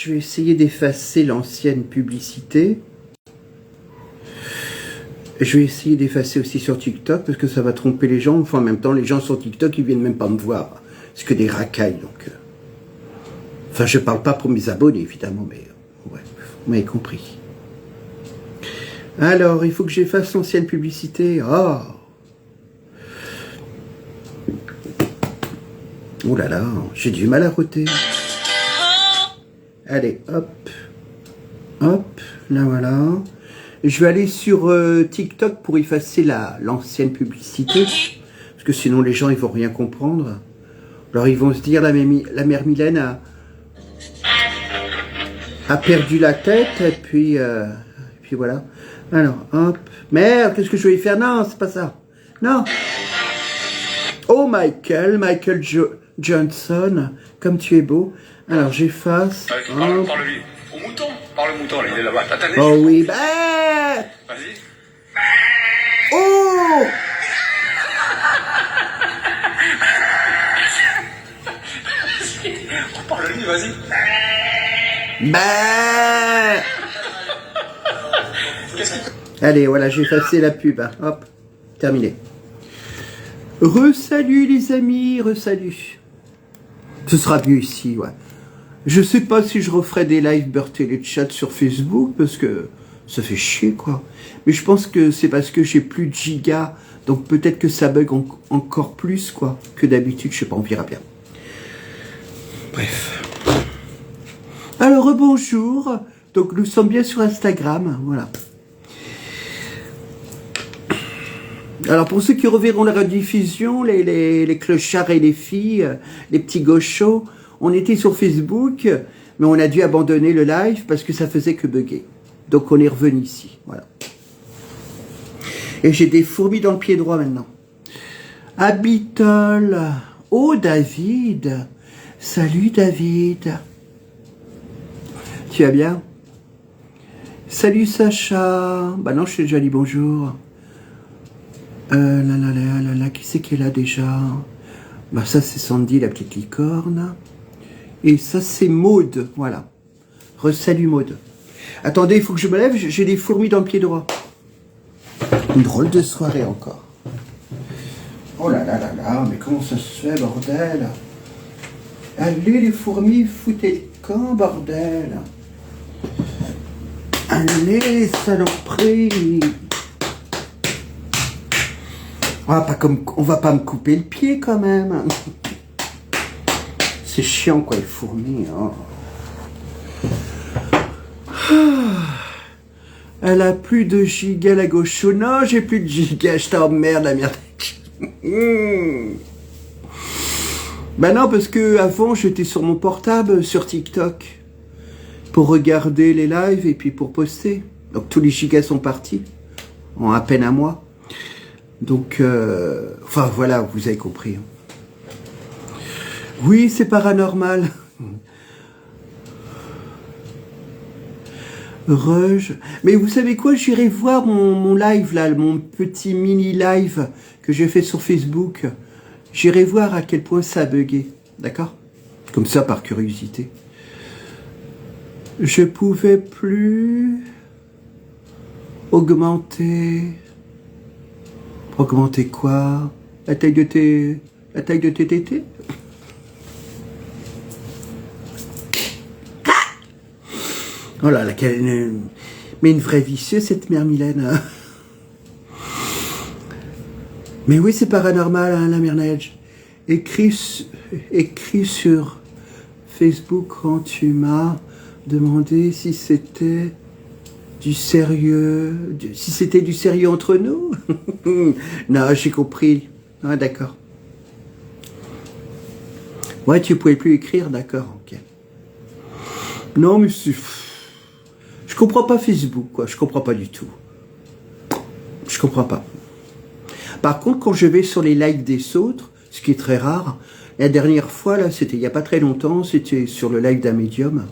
je vais essayer d'effacer l'ancienne publicité. Je vais essayer d'effacer aussi sur TikTok parce que ça va tromper les gens. Enfin, en même temps, les gens sur TikTok, ils viennent même pas me voir. C'est que des racailles, donc... Enfin, je parle pas pour mes abonnés, évidemment, mais... Ouais, vous m'avez compris. Alors, il faut que j'efface l'ancienne publicité. Oh! Oh là là, j'ai du mal à roter. Allez, hop. Hop, là voilà. Je vais aller sur TikTok pour effacer l'ancienne publicité. Parce que sinon les gens ils vont rien comprendre. Alors ils vont se dire la mère Mylène a perdu la tête et puis voilà. Alors hop. Merde, qu'est-ce que je vais faire? Non, c'est pas ça. Non. Oh Michael Johnson, comme tu es beau. Alors j'efface. Parle-lui. Au mouton. Parle au mouton, là, il est là-bas. T'attendais. Oh oui, bah. Vas-y. Oh. Parle-lui, vas-y. Bah. Qu'est-ce qu'il... Allez, voilà, j'ai effacé la pub. Hein. Hop, terminé. Re-salut les amis, re-salut. Ce sera mieux ici, ouais. Je sais pas si je referai des lives Beurre Télé Chat sur Facebook, parce que ça fait chier, quoi. Mais je pense que c'est parce que j'ai plus de gigas, donc peut-être que ça bug encore plus, quoi, que d'habitude, je sais pas, on verra bien. Bref. Alors, bonjour. Donc, nous sommes bien sur Instagram, voilà. Alors, pour ceux qui reverront la rediffusion, les clochards et les filles, les petits gauchos, on était sur Facebook, mais on a dû abandonner le live parce que ça faisait que bugger. Donc, on est revenu ici, voilà. Et j'ai des fourmis dans le pied droit maintenant. Habitol. Oh, David. Salut, David. Tu vas bien? Salut, Sacha. Bah non, je t'ai déjà dit bonjour. Qui c'est qui est là déjà? Bah ça c'est Sandy, la petite licorne. Et ça c'est Maude, voilà. Re-salut Maude. Attendez, il faut que je me lève, j'ai des fourmis dans le pied droit. Une drôle de soirée encore. Oh là là là là, mais comment ça se fait, bordel? Allez les fourmis, foutez le camp, bordel. Allez, saloperie. On va pas me couper le pied quand même. C'est chiant quoi les fourmis. Oh. Elle a plus de giga la gauche. Non, j'ai plus de giga. Je t'emmerde la merde. Ben non, parce que avant j'étais sur mon portable sur TikTok pour regarder les lives et puis pour poster. Donc tous les gigas sont partis en à peine un mois. Donc, enfin voilà, vous avez compris. Oui, c'est paranormal. Mais vous savez quoi, j'irai voir mon live là, mon petit mini live que j'ai fait sur Facebook. J'irai voir à quel point ça a bugué, d'accord? Comme ça, par curiosité. Je pouvais plus augmenter... Augmenter quoi? La taille de tes tétés? Oh là là, mais une vraie vicieuse cette mère Mylène. Mais oui, c'est paranormal, hein, la mère Neige. Écris sur Facebook quand tu m'as demandé si c'était du sérieux, si c'était du sérieux entre nous. Non, j'ai compris. Ah, d'accord. Ouais, tu pouvais plus écrire, d'accord, ok. Non, mais je comprends pas Facebook, quoi. Je comprends pas du tout. Je comprends pas. Par contre, quand je vais sur les likes des autres, ce qui est très rare, la dernière fois, là, c'était il y a pas très longtemps, c'était sur le live d'un médium.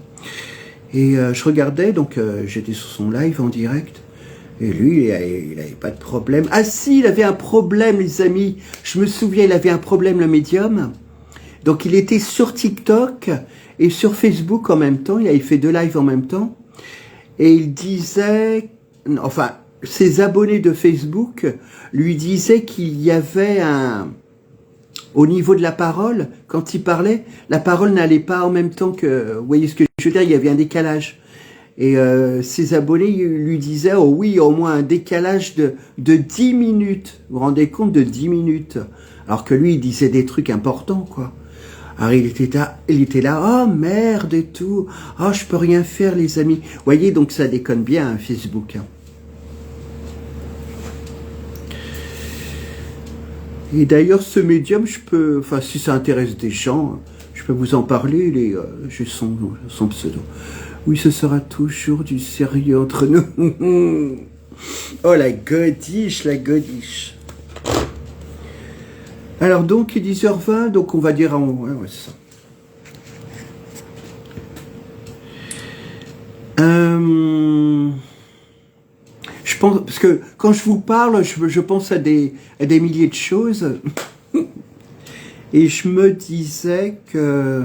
Et je regardais, donc j'étais sur son live en direct, et lui, il avait pas de problème. Ah si, il avait un problème, les amis. Je me souviens, il avait un problème, le médium. Donc il était sur TikTok et sur Facebook en même temps. Il avait fait 2 lives en même temps. Et il disait, enfin, ses abonnés de Facebook lui disaient qu'il y avait au niveau de la parole, quand il parlait, la parole n'allait pas en même temps que, vous voyez ce que je veux dire, il y avait un décalage. Et ses abonnés lui disaient, oh oui, au moins un décalage de 10 minutes. Vous vous rendez compte, de 10 minutes. Alors que lui, il disait des trucs importants, quoi. Alors il était là, oh merde et tout. Oh, je peux rien faire, les amis. Vous voyez, donc ça déconne bien, hein, Facebook. Hein. Et d'ailleurs, ce médium, je peux, enfin, si ça intéresse des gens, je peux vous en parler, j'ai son pseudo. Oui, ce sera toujours du sérieux entre nous. Oh, la godiche, la godiche. Alors, donc, il est 10h20, donc on va dire... ouais, c'est ça. Je pense... Parce que quand je vous parle, je pense à des milliers de choses. Et je me disais que...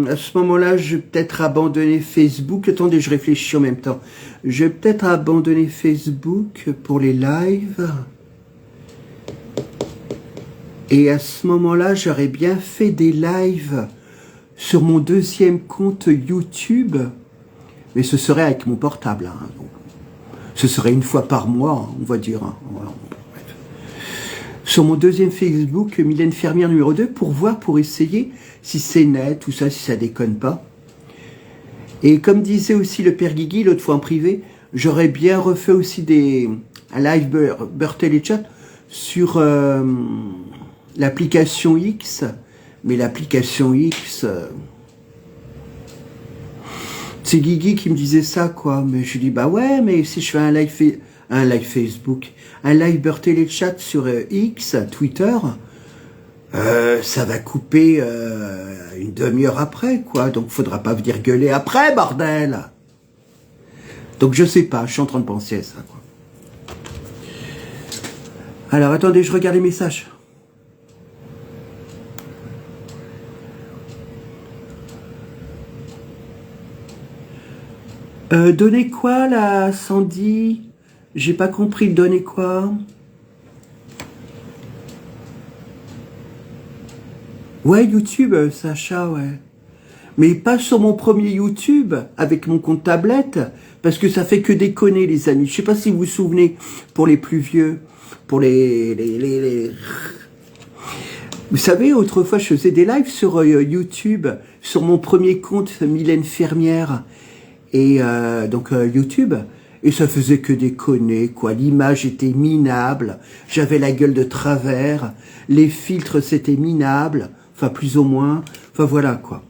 à ce moment-là, je vais peut-être abandonner Facebook. Attendez, je réfléchis en même temps. Je vais peut-être abandonner Facebook pour les lives. Et à ce moment-là, j'aurais bien fait des lives sur mon 2e compte YouTube. Mais ce serait avec mon portable. Hein. Donc, ce serait une fois par mois, on va dire. Hein. Voilà. Sur mon 2e Facebook, Mylène Fermière numéro 2, pour voir, pour essayer si c'est net, tout ça, si ça déconne pas. Et comme disait aussi le père Guigui l'autre fois en privé, j'aurais bien refait aussi un live Beurre Téléchat sur l'application X. Mais l'application X... c'est Guigui qui me disait ça, quoi. Mais je lui dis, bah ouais, mais si je fais un live Facebook, un live Beurre Téléchat sur X, Twitter, ça va couper une demi-heure après, quoi. Donc, faudra pas venir gueuler après, bordel. Donc, je sais pas, je suis en train de penser à ça, quoi. Alors, attendez, je regarde les messages. Donner quoi, là, Sandy? J'ai pas compris, donner quoi? Ouais, YouTube, Sacha, ouais. Mais pas sur mon premier YouTube, avec mon compte tablette, parce que ça fait que déconner, les amis. Je sais pas si vous vous souvenez, pour les plus vieux, pour les... Vous savez, autrefois, je faisais des lives sur YouTube, sur mon premier compte, Mylène Fermière, et donc YouTube, et ça faisait que déconner, quoi. L'image était minable, j'avais la gueule de travers, les filtres c'était minable, enfin plus ou moins, enfin voilà, quoi.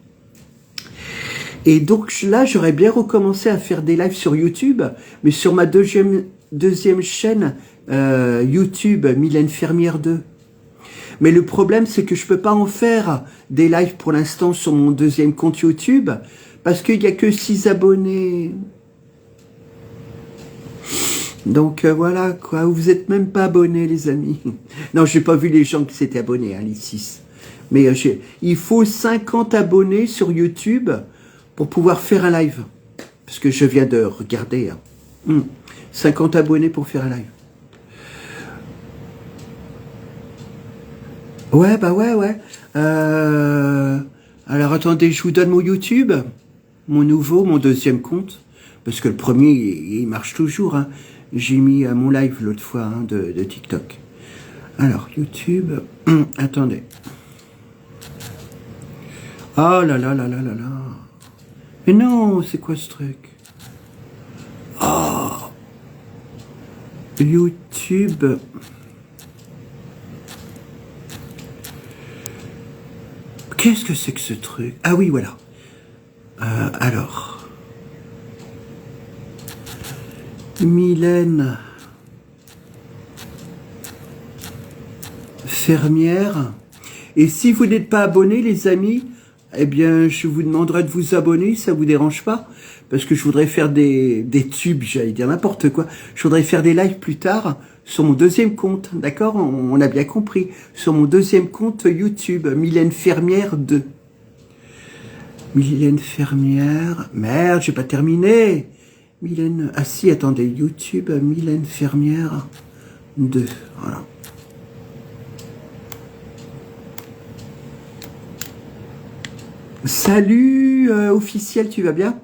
Et donc là, j'aurais bien recommencé à faire des lives sur YouTube, mais sur ma deuxième chaîne YouTube, Mylène Fermière 2. Mais le problème, c'est que je peux pas en faire des lives pour l'instant sur mon 2e compte YouTube, parce qu'il n'y a que 6 abonnés. Donc voilà, quoi. Vous êtes même pas abonnés, les amis. Non, j'ai pas vu les gens qui s'étaient abonnés, hein, les 6. Mais il faut 50 abonnés sur YouTube pour pouvoir faire un live. Parce que je viens de regarder. Hein. 50 abonnés pour faire un live. Ouais, bah ouais. Alors attendez, je vous donne mon YouTube. Mon 2e compte. Parce que le premier, il marche toujours. Hein. J'ai mis mon live l'autre fois de TikTok. Alors, YouTube. Attendez. Oh là là là là là là. Mais non, c'est quoi ce truc? Oh. YouTube. Qu'est-ce que c'est que ce truc? Ah oui, voilà. Alors. Mylène Fermière. Et si vous n'êtes pas abonné, les amis, eh bien, je vous demanderai de vous abonner, ça vous dérange pas? parce que je voudrais faire des tubes, j'allais dire n'importe quoi. Je voudrais faire des lives plus tard sur mon deuxième compte, d'accord? On a bien compris. Sur mon deuxième compte YouTube, Mylène Fermière 2. Mylène Fermière... Merde, j'ai pas terminé. Mylène... Ah si, attendez, YouTube, Mylène Fermière 2. Voilà. Salut, officiel, tu vas bien?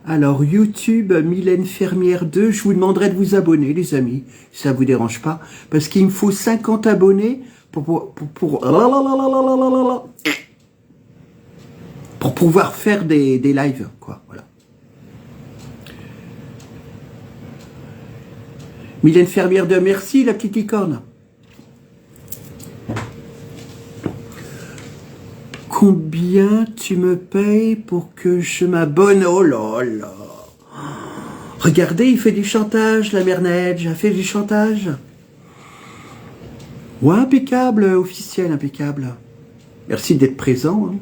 Alors, YouTube, Mylène Fermière 2, je vous demanderai de vous abonner, les amis, si ça vous dérange pas, parce qu'il me faut 50 abonnés pour pouvoir faire des lives, quoi, voilà. Mylène Fermière 2, merci, la petite licorne. Combien tu me payes pour que je m'abonne? Oh là là. Regardez, il fait du chantage, la mère Neige, a fait du chantage. Ouais, impeccable, officiel, impeccable. Merci d'être présent. Hein.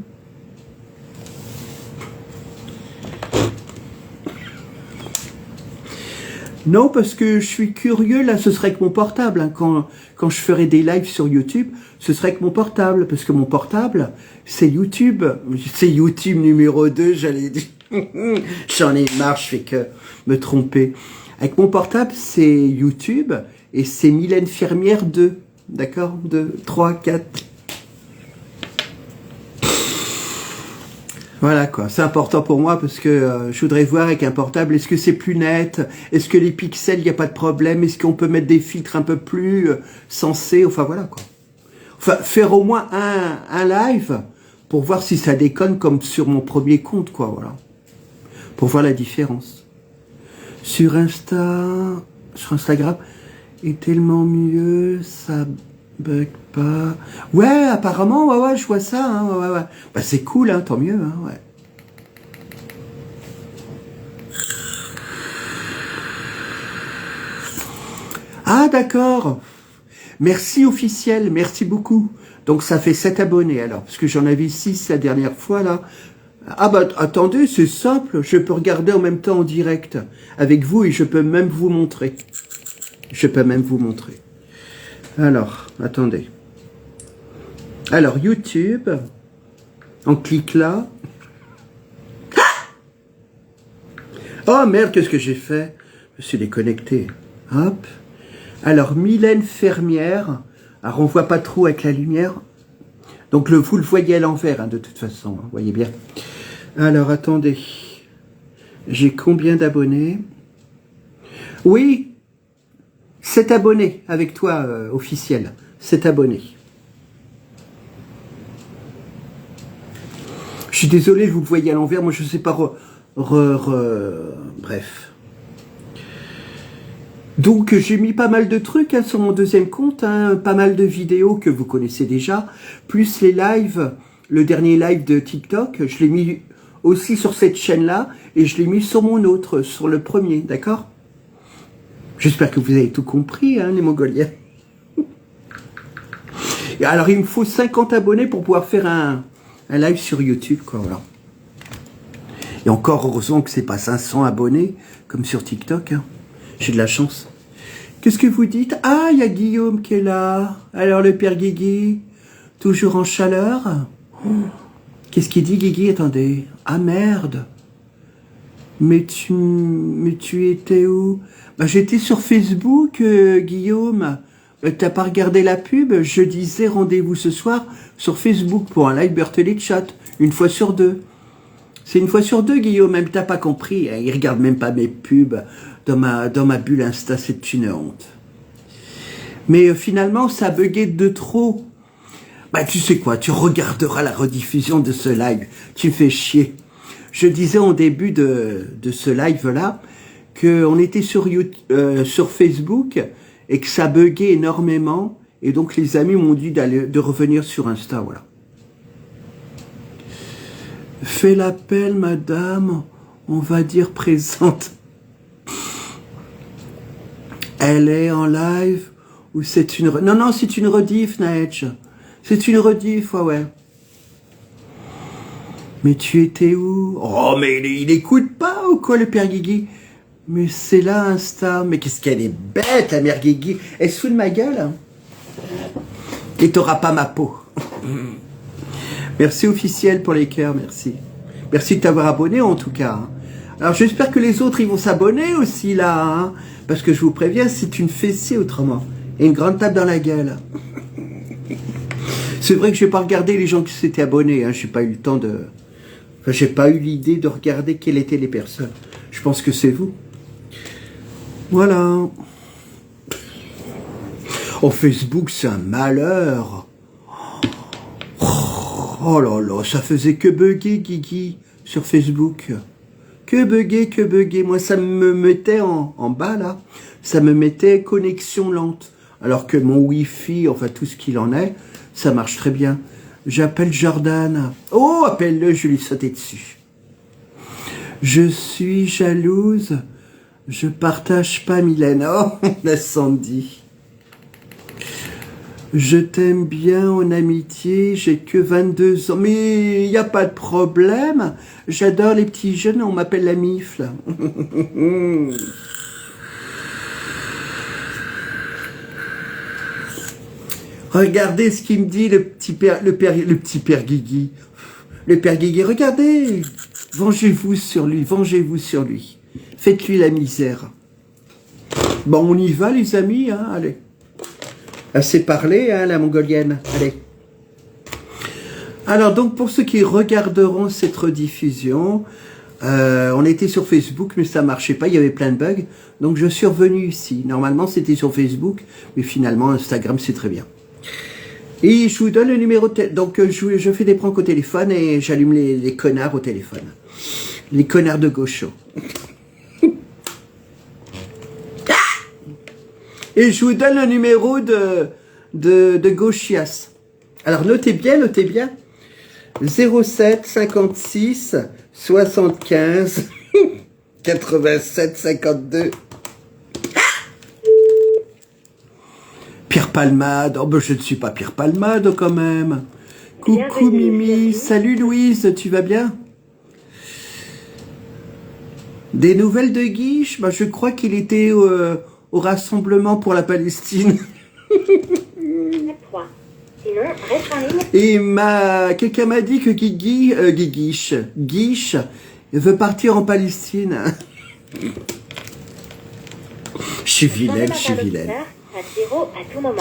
Non, parce que je suis curieux, là, ce serait avec mon portable. Hein, quand je ferai des lives sur YouTube, ce serait avec mon portable. Parce que mon portable, c'est YouTube. C'est YouTube numéro 2, j'allais dire. J'en ai marre, je fais que me tromper. Avec mon portable, c'est YouTube. Et c'est Mylène Fermière 2. D'accord? 2, 3, 4... Voilà quoi, c'est important pour moi parce que je voudrais voir avec un portable, est-ce que c'est plus net? Est-ce que les pixels, il n'y a pas de problème? Est-ce qu'on peut mettre des filtres un peu plus sensés? Enfin voilà quoi. Enfin, faire au moins un live pour voir si ça déconne comme sur mon premier compte quoi, voilà. Pour voir la différence. Sur Instagram, est tellement mieux, ça bug pas. Ouais, apparemment, ouais, je vois ça, hein, ouais. Bah, c'est cool, hein, tant mieux, hein, ouais. Ah, d'accord. Merci, officiel, merci beaucoup. Donc, ça fait 7 abonnés, alors, parce que j'en avais 6 la dernière fois, là. Ah, bah, attendez, c'est simple, je peux regarder en même temps en direct avec vous et je peux même vous montrer. Alors, attendez. Alors, YouTube, on clique là. Oh merde, qu'est-ce que j'ai fait? Je me suis déconnecté. Hop. Alors, Mylène Fermière. Alors, on voit pas trop avec la lumière. Donc, vous le voyez à l'envers, hein, de toute façon. Vous voyez bien. Alors, attendez. J'ai combien d'abonnés? Oui. 7 abonnés avec toi, officiel. 7 abonnés. Je suis désolé, vous le voyez à l'envers. Moi, je ne sais pas. Bref. Donc, j'ai mis pas mal de trucs hein, sur mon deuxième compte. Hein, pas mal de vidéos que vous connaissez déjà. Plus les lives. Le dernier live de TikTok. Je l'ai mis aussi sur cette chaîne-là. Et je l'ai mis sur mon autre, sur le premier. D'accord ? J'espère que vous avez tout compris, hein, les Mongoliens. Et alors, il me faut 50 abonnés pour pouvoir faire un live sur YouTube, quoi, voilà. Et encore, heureusement que c'est pas 500 abonnés, comme sur TikTok, hein. J'ai de la chance. Qu'est-ce que vous dites? Ah, il y a Guillaume qui est là. Alors, le père Guigui, toujours en chaleur. Oh. Qu'est-ce qu'il dit, Guigui? Attendez. Ah, merde. Mais tu étais où? Bah, j'étais sur Facebook, Guillaume. T'as pas regardé la pub? Je disais rendez-vous ce soir sur Facebook pour un live Berthollet Chat, une fois sur 2. C'est une fois sur 2, Guillaume, même t'as pas compris. Hein, il regarde même pas mes pubs dans ma bulle Insta, c'est une honte. Mais finalement, ça a bugué de trop. Bah, tu sais quoi, tu regarderas la rediffusion de ce live. Tu me fais chier. Je disais au début de ce live-là qu'on était sur Facebook et que ça buguait énormément. Et donc, les amis m'ont dit de revenir sur Insta, voilà. Fais l'appel, madame, on va dire présente. Elle est en live ou c'est une... Non, c'est une rediff, Naëch. C'est une rediff, ouais. Mais tu étais où? Oh, mais il écoute pas, ou quoi, le père Guigui? Mais c'est là, Insta. Mais qu'est-ce qu'elle est bête, la mère Guigui. Elle se fout de ma gueule. Hein. Et t'auras pas ma peau. Merci officiel pour les cœurs, merci. Merci de t'avoir abonné en tout cas. Hein. Alors j'espère que les autres ils vont s'abonner aussi là. Hein, parce que je vous préviens, c'est une fessée autrement. Et une grande tape dans la gueule. C'est vrai que je n'ai pas regardé les gens qui s'étaient abonnés. Hein, j'ai pas eu le temps de... Enfin, j'ai pas eu l'idée de regarder quelles étaient les personnes. Je pense que c'est vous. Voilà. Oh, Facebook, c'est un malheur. Oh là là, ça faisait que bugger, Guigui, sur Facebook. Que bugger, que bugger. Moi, ça me mettait en bas, là. Ça me mettait connexion lente. Alors que mon Wi-Fi, enfin, tout ce qu'il en est, ça marche très bien. J'appelle Jordan. Oh, appelle-le, je lui sautais dessus. Je suis jalouse. Je partage pas Mylène. Oh, la Sandy. Je t'aime bien en amitié, j'ai que 22 ans. Mais il n'y a pas de problème. J'adore les petits jeunes, on m'appelle la mifle. Regardez ce qu'il me dit, le petit père Guigui. Le père Guigui, regardez. Vengez-vous sur lui, vengez-vous sur lui. Faites-lui la misère. Bon, on y va, les amis, hein, allez. Assez parlé, hein, la mongolienne. Allez. Alors, donc, pour ceux qui regarderont cette rediffusion, on était sur Facebook, mais ça marchait pas, il y avait plein de bugs. Donc, je suis revenu ici. Normalement, c'était sur Facebook, mais finalement, Instagram, c'est très bien. Et je vous donne le numéro de téléphone. Donc, je fais des pranks au téléphone et j'allume les connards au téléphone. Les connards de gaucho. Et je vous donne le numéro de Gauchias. Alors, notez bien. 07 56 75 87 52. Pierre Palmade. Oh, ben, je ne suis pas Pierre Palmade, quand même. Coucou, Mimi. Salut, Louise. Tu vas bien? Des nouvelles de Guiche? Ben, je crois qu'il était au Rassemblement pour la Palestine. Et quelqu'un m'a dit que Guiche veut partir en Palestine. Je suis vilaine.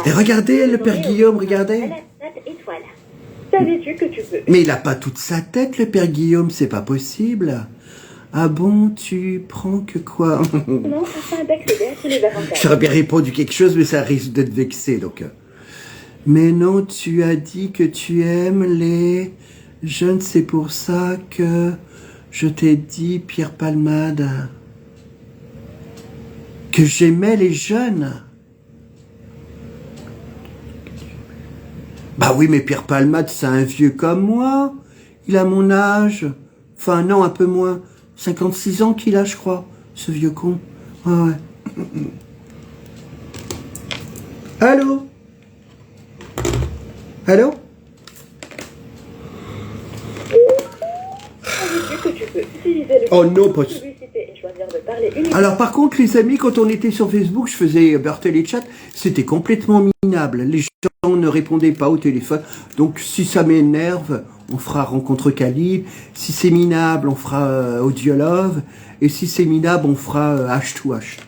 Et regardez, le père Guillaume, regardez. Mais il a pas toute sa tête, le père Guillaume, c'est pas possible. Ah bon, tu prends que quoi? J'aurais bien répondu quelque chose, mais ça risque d'être vexé, donc. Mais non, tu as dit que tu aimes les jeunes, c'est pour ça que je t'ai dit, Pierre Palmade, que j'aimais les jeunes. Bah oui, mais Pierre Palmade, c'est un vieux comme moi. Il a mon âge. Enfin, non, un peu moins. 56 ans qu'il a, je crois, ce vieux con. Ah ouais. Allô? Allô? Oh non, pas... Alors par contre, les amis, quand on était sur Facebook, je faisais les chats, c'était complètement minable. Les gens ne répondaient pas au téléphone. Donc si ça m'énerve, on fera rencontre Khalil. Si c'est minable, on fera Audiolove. Et si c'est minable, on fera H2H.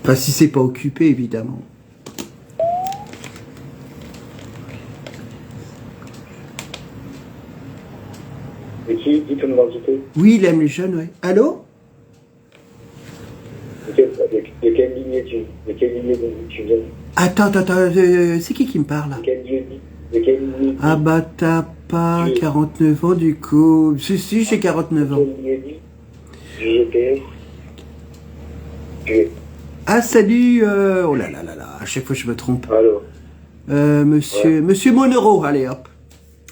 Enfin, si c'est pas occupé, évidemment. Et qui dit ton identité? Oui, il aime les jeunes, ouais. Allô? De quelle lignée tu viens? Attends, c'est qui me parle? De quelle lignée? Ah bah t'as pas 49 ans du coup. Si, j'ai 49 ans. Du GPS. Ah salut, oh là là là là, à chaque fois je me trompe. Allô? Monsieur Monero, allez hop.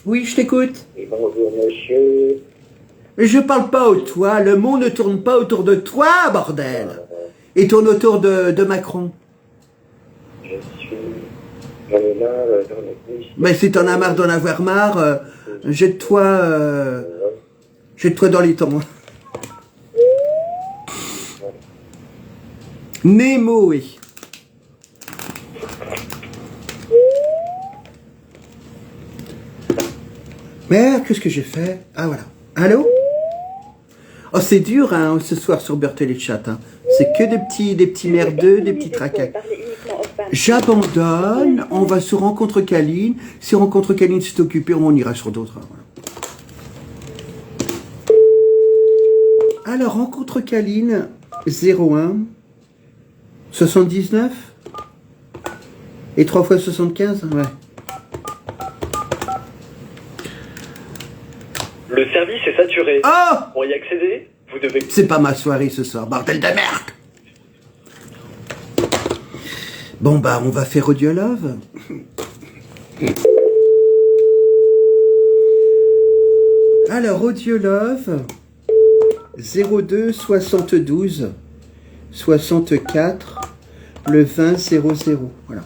Oui, je t'écoute. Et bonjour monsieur. Mais je parle pas au toi, le monde ne tourne pas autour de toi, bordel. Il tourne autour de Macron. J'en ai marre d'en avoir. Mais si t'en as marre d'en avoir marre, jette-toi dans les temps. Nemo, oui. Merde, qu'est-ce que j'ai fait? Ah, voilà. Allô? Oh, c'est dur, hein, ce soir sur Beurre Téléchat. Hein. C'est que des petits merdeux, des petits traquets. J'abandonne, on va sur Rencontre Caline. Si Rencontre Caline s'est occupé, on ira sur d'autres. Hein, voilà. Alors, Rencontre Caline, 01 79 et 3 fois 75, ouais. Le service est saturé. Oh! Pour y accéder, vous devez... C'est pas ma soirée ce soir, bordel de merde! Bon bah, on va faire Audiolove. Alors, Audiolove, 02 72 64 le 20 00. Voilà.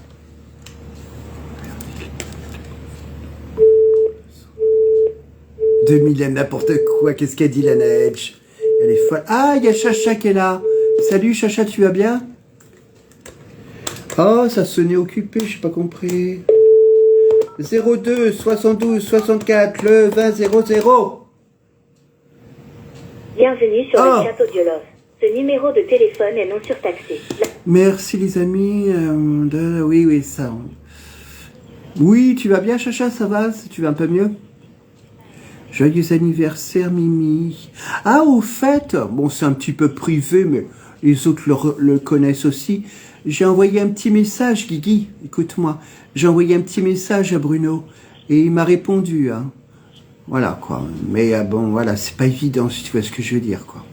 N'importe quoi, qu'est-ce qu'a dit la neige? Elle est folle. Ah, il y a Chacha qui est là. Salut Chacha, tu vas bien? Oh, ça sonnait occupé, j'ai pas compris. 02 72 64 le 20 00. Bienvenue sur le chat Audiolove. Ce numéro de téléphone est non surtaxé. Merci les amis. Oui, ça. Oui, tu vas bien Chacha, ça va? Tu vas un peu mieux? Joyeux anniversaire, Mimi. Ah, au fait, bon, c'est un petit peu privé, mais les autres le connaissent aussi. J'ai envoyé un petit message, Guigui, écoute-moi. J'ai envoyé un petit message à Bruno et il m'a répondu. Hein. Voilà, quoi. Mais bon, voilà, c'est pas évident, si tu vois ce que je veux dire, quoi.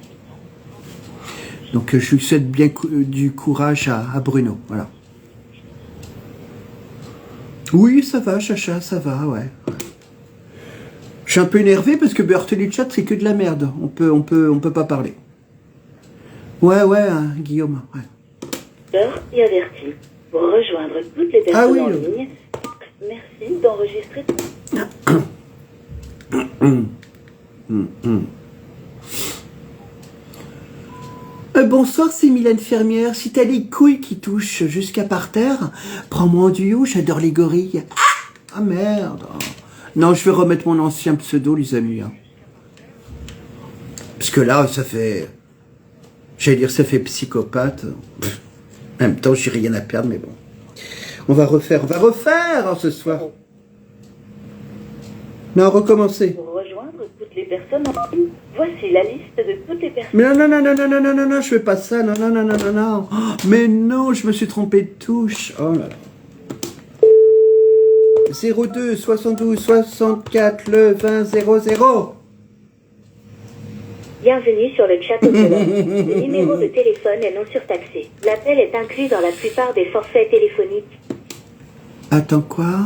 Donc, je lui souhaite bien du courage à Bruno, voilà. Oui, ça va, Chacha, ça va, ouais. Je suis un peu énervé parce que Beurre Téléchat, c'est que de la merde. On peut pas parler. Ouais, hein, Guillaume, ouais. Beurre et averti. Pour rejoindre toutes les personnes en ligne, merci d'enregistrer. Bonsoir, c'est Mylène Fermière. Si t'as les couilles qui touchent jusqu'à par terre, prends-moi en duo, j'adore les gorilles. Ah merde. Non, je vais remettre mon ancien pseudo, les amis. Hein. Parce que là, ça fait... J'allais dire, ça fait psychopathe. En même temps, j'ai rien à perdre, mais bon. On va refaire hein, ce soir. Non, recommencer. Pour rejoindre toutes les personnes en ligne, voici la liste de toutes les personnes. Mais non, je fais pas ça. Non. Oh, mais non, je me suis trompé de touche. Oh là là. 02 72 64 le 20 00. Bienvenue sur le chat Audiolove. Le numéro de téléphone est non surtaxé. L'appel est inclus dans la plupart des forfaits téléphoniques. Attends quoi?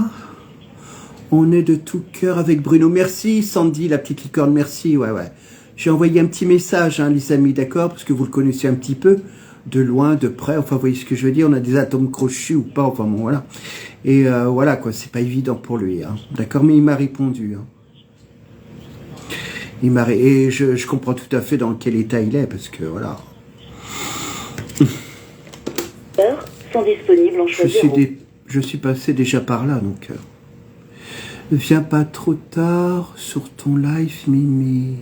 On est de tout cœur avec Bruno. Merci Sandy, la petite licorne, merci, ouais. J'ai envoyé un petit message, hein, les amis, d'accord? Parce que vous le connaissez un petit peu, de loin, de près, enfin, vous voyez ce que je veux dire? On a des atomes crochus ou pas, enfin bon, voilà. Et voilà, quoi, c'est pas évident pour lui, hein, d'accord? Mais il m'a répondu, hein. Et je comprends tout à fait dans quel état il est, parce que, voilà. Heures sont disponibles en choix zéro. Je suis passé déjà par là, donc... Viens pas trop tard sur ton live, Mimi.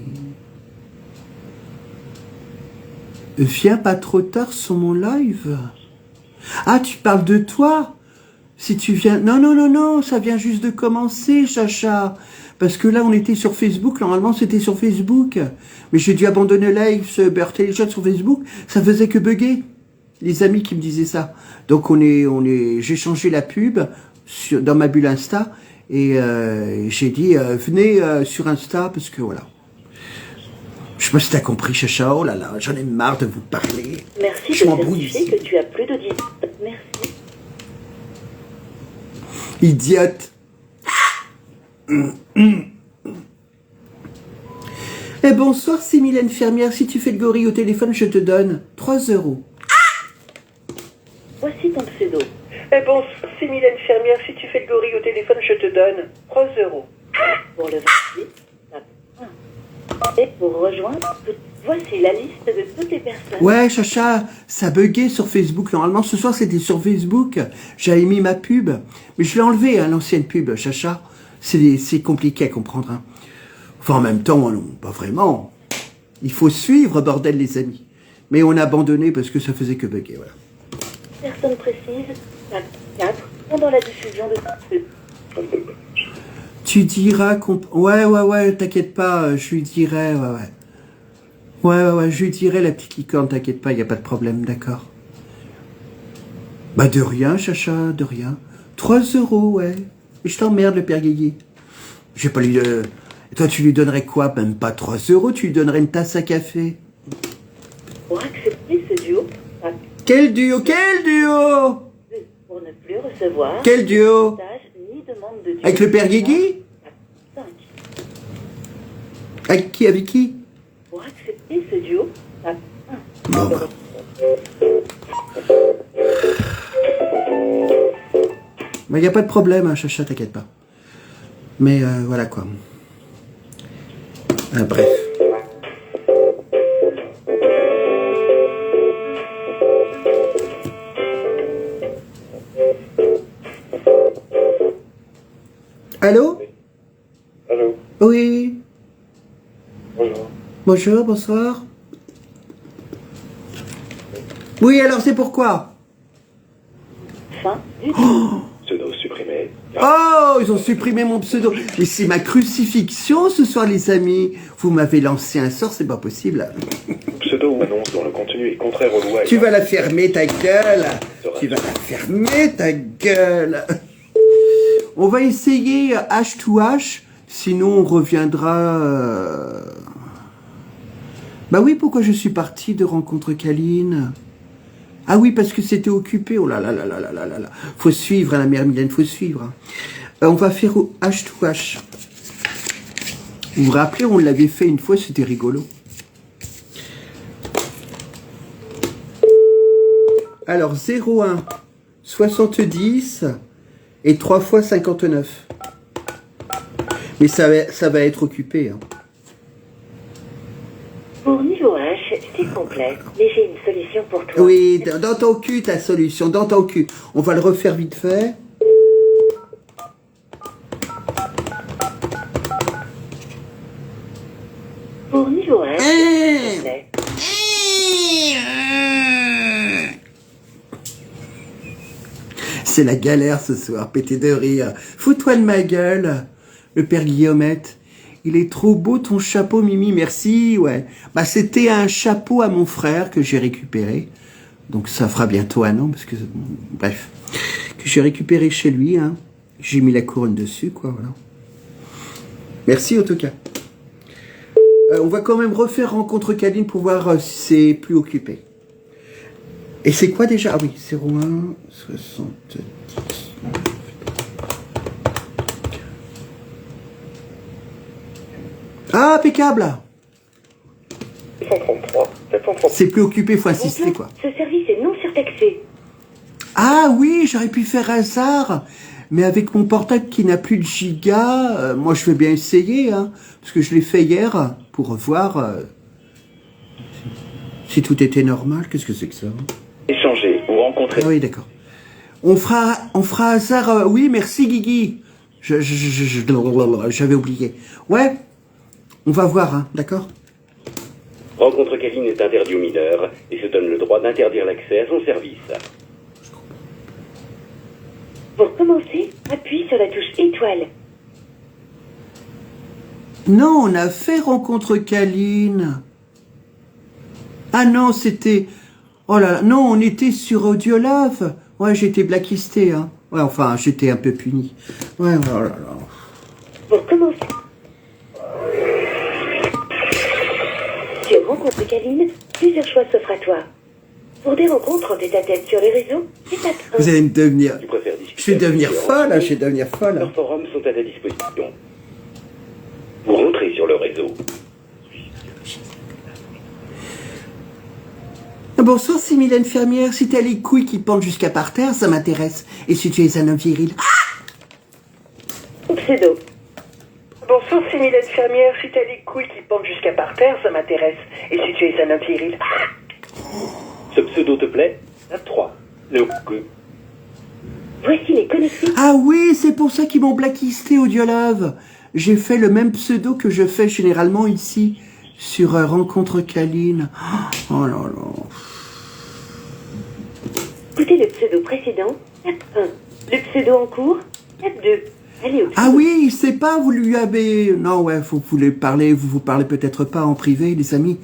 Viens pas trop tard sur mon live. Ah, tu parles de toi? Si tu viens... Non, ça vient juste de commencer, Chacha. Parce que là, on était sur Facebook. Normalement, c'était sur Facebook. Mais j'ai dû abandonner le live, ce Beurre Téléchat sur Facebook. Ça faisait que bugger. Les amis qui me disaient ça. Donc, j'ai changé la pub dans ma bulle Insta. Et j'ai dit, venez sur Insta, parce que voilà. Je sais pas si t'as compris, Chacha. Oh là là, j'en ai marre de vous parler. Merci de certifier que tu as plus de 10. Merci. Idiote. Et bonsoir, c'est Mylène Fermière. Si tu fais le gorille au téléphone, je te donne 3 €. Voici ton pseudo. Bonsoir, c'est Mylène Fermière. Si tu fais le gorille au téléphone, je te donne 3 €. Pour le 28, tape 1. Et pour rejoindre toutes Voici la liste de toutes les personnes. Ouais, Chacha, ça buguait sur Facebook. Normalement, ce soir, c'était sur Facebook. J'avais mis ma pub. Mais je l'ai enlevé, hein, l'ancienne pub, Chacha. C'est compliqué à comprendre. Hein. Enfin, en même temps, non, pas vraiment. Il faut suivre, bordel, les amis. Mais on a abandonné parce que ça faisait que bugger, voilà. Personne précise, 4, pendant la diffusion de ce... Tu diras qu'on... Ouais, t'inquiète pas, je lui dirai, ouais, je lui dirai, la petite licorne, t'inquiète pas, y a pas de problème, d'accord. Bah de rien, Chacha, de rien. 3 €, ouais. Et je t'emmerde, le père Guégué. J'ai pas lui... Et toi, tu lui donnerais quoi? Même pas 3 €, tu lui donnerais une tasse à café. Pour accepter ce duo, Quel duo? Quel duo? pour ne plus recevoir... Quel duo? Ni demande de duo. Avec le père Guégué? 5. Avec qui? Avec qui? Pour accepter ce duo, 1. Bon, bah. Mais y a pas de problème, hein, Chacha, t'inquiète pas. Mais voilà quoi. Bref. Allô? Allô? Oui. Bonjour. Bonjour, bonsoir. Oui, alors c'est pourquoi? Fin du Pseudo supprimé. Oh, ils ont supprimé mon pseudo. Mais c'est ma crucifixion ce soir, les amis. Vous m'avez lancé un sort, c'est pas possible. Pseudo ou annonce dont le contenu est contraire aux lois. Tu vas la fermer, ta gueule. Tu vas la fermer, ta gueule. On va essayer H2H, sinon on reviendra... Bah oui, pourquoi je suis parti de Rencontre Câline? Ah oui, parce que c'était occupé. Oh là là là là là là là là. Faut suivre, hein, la mère Mylène, faut suivre. Hein. On va faire H2H. Vous vous rappelez, on l'avait fait une fois, c'était rigolo. Alors, 01, 70 et 3 fois 59. Mais ça va être occupé. Hein. Pour niveau H, c'est complet, mais j'ai une solution pour toi. Oui, dans ton cul, ta solution, dans ton cul. On va le refaire vite fait. Pour niveau H, c'est complet. C'est la galère ce soir, pété de rire. Fous-toi de ma gueule, le père Guillaumette. Il est trop beau ton chapeau, Mimi, merci, ouais. Bah, c'était un chapeau à mon frère que j'ai récupéré. Donc ça fera bientôt 1 an, parce que... Bref. Que j'ai récupéré chez lui, hein. J'ai mis la couronne dessus, quoi, voilà. Merci, en tout cas. On va quand même refaire Rencontre Câline pour voir si c'est plus occupé. Et c'est quoi déjà? Ah oui, 01, 70... Ah, impeccable! 733, 733. C'est plus occupé, faut insister, quoi. Ce service est non surtaxé. Ah oui, j'aurais pu faire hasard, mais avec mon portable qui n'a plus de giga, moi je vais bien essayer, hein, parce que je l'ai fait hier pour voir si tout était normal. Qu'est-ce que c'est que ça? Échanger ou rencontrer. Ah oui, d'accord. On fera hasard. Oui, merci Guigui. J'avais oublié. Ouais, on va voir, hein, d'accord? Rencontre Câline est interdit aux mineurs et se donne le droit d'interdire l'accès à son service. Pour commencer, appuie sur la touche étoile. Non, on a fait Rencontre Câline. Ah non, c'était... Oh là là, non, on était sur Audiolove. Ouais, j'étais blacklisté, hein. Ouais, enfin, j'étais un peu puni. Ouais, oh là là. Pour commencer. Sur Rencontre Câline, plusieurs choix s'offrent à toi. Pour des rencontres en tête-à-tête sur les réseaux, étape 1. Vous allez me devenir... Tu préfères discuter Je vais devenir avec folle, hein, eux. je vais devenir folle. Leurs forums sont à ta disposition. Vous rentrez sur le réseau. Bonsoir, c'est Mylène Fermière. Si t'as les couilles qui pendent jusqu'à par terre, ça m'intéresse. Et si tu es un homme viril... Pseudo. Bonsoir. 106 000 infirmières, si t'as les couilles qui pendent jusqu'à par terre, ça m'intéresse. Et si tu es un homme viril? Ce pseudo te plaît? 3. Le coup. Voici les connexions. Ah oui, c'est pour ça qu'ils m'ont blacklisté, Audiolove. J'ai fait le même pseudo que je fais généralement ici, sur Rencontre Câline. Oh là là. Écoutez le pseudo précédent, tape 1. Le pseudo en cours, tape 2. Allez au Ah oui, il sait pas, vous lui avez... Non, ouais, vous parlez peut-être pas en privé, les amis.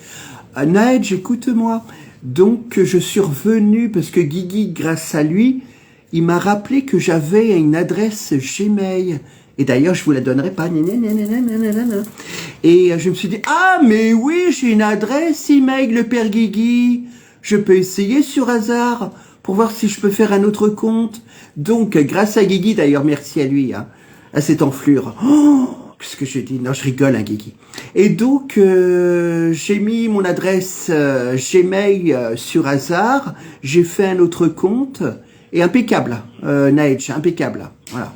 Naëj, écoute-moi. Donc, je suis revenu parce que Guigui, grâce à lui, il m'a rappelé que j'avais une adresse Gmail. Et d'ailleurs, je vous la donnerai pas. Et je me suis dit, ah, mais oui, j'ai une adresse email, le père Guigui. Je peux essayer sur hasard pour voir si je peux faire un autre compte. Donc, grâce à Guigui, d'ailleurs, merci à lui, hein, à cette enflure. Oh, qu'est-ce que je dis? Non, je rigole, hein, Guigui. Et donc, j'ai mis mon adresse Gmail sur hasard. J'ai fait un autre compte. Et impeccable, Naëj, impeccable. Voilà.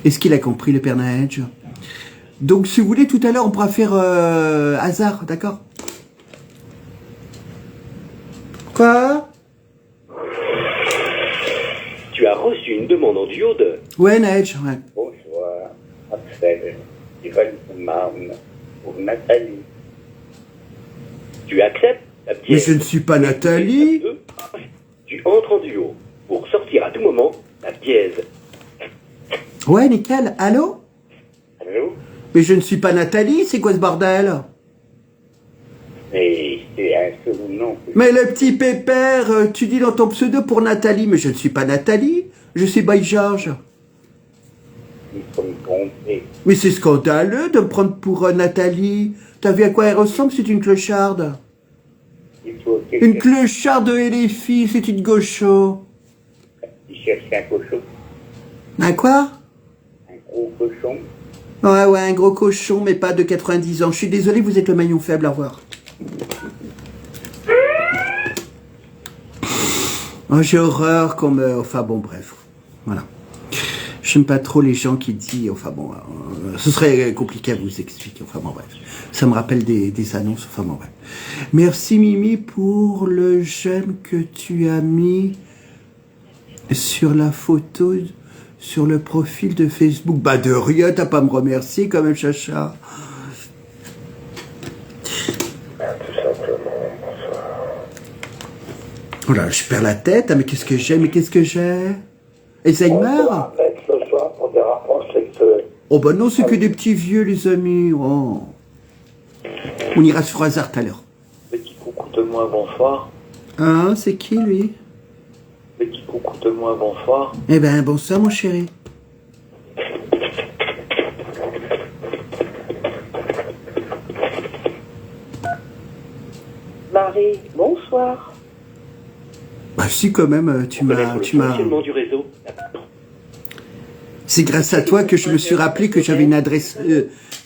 Est-ce qu'il a compris, le père Naëj? Donc, si vous voulez, tout à l'heure, on pourra faire hasard, d'accord? Quoi? Tu as reçu une demande en duo de... Ouais, Naëj, ouais. Bonsoir, Axel, Yvonne Marne, pour Nathalie. Tu acceptes la pièce? Mais je ne suis pas Nathalie. Tu entres en duo. Pour sortir à tout moment, la dièse. Ouais, nickel. Allô? Allô? Mais je ne suis pas Nathalie, c'est quoi ce bordel? Mais c'est un second nom. Mais le petit pépère, tu dis dans ton pseudo pour Nathalie, mais je ne suis pas Nathalie, je suis By George. Il faut me tromper. Mais c'est scandaleux de me prendre pour Nathalie. T'as vu à quoi elle ressemble, c'est une clocharde. Il faut que Une clocharde et les filles, c'est une gaucho. tu cherches un cochon. Un quoi? Un gros cochon. Ouais, un gros cochon, mais pas de 90 ans. Je suis désolé, vous êtes le maillon faible, au revoir. Oh, j'ai horreur qu'on me... Enfin bon, bref. Voilà. J'aime pas trop les gens qui disent... Enfin bon, ce serait compliqué à vous expliquer. Enfin bon, bref. Ça me rappelle des annonces. Enfin bon, bref. Merci Mimi pour le j'aime que tu as mis sur la photo, sur le profil de Facebook. Bah de rien, t'as pas à me remercier quand même, chacha. Tout simplement, Oh là, je perds la tête. Ah, mais qu'est-ce que j'ai? Alzheimer? ce soir pour des rapports sexuels. Oh bah non, c'est que des petits vieux, les amis. Oh. On ira sur hasard tout à l'heure. Petit coucou de moi, bonsoir. Hein, c'est qui, lui? Petit coucou de moi, bonsoir. Eh ben, bonsoir, mon chéri. Marie, bonsoir. Bah si, quand même, tu m'as... Fonctionnement du réseau. C'est grâce à toi que je me suis rappelé que j'avais une adresse...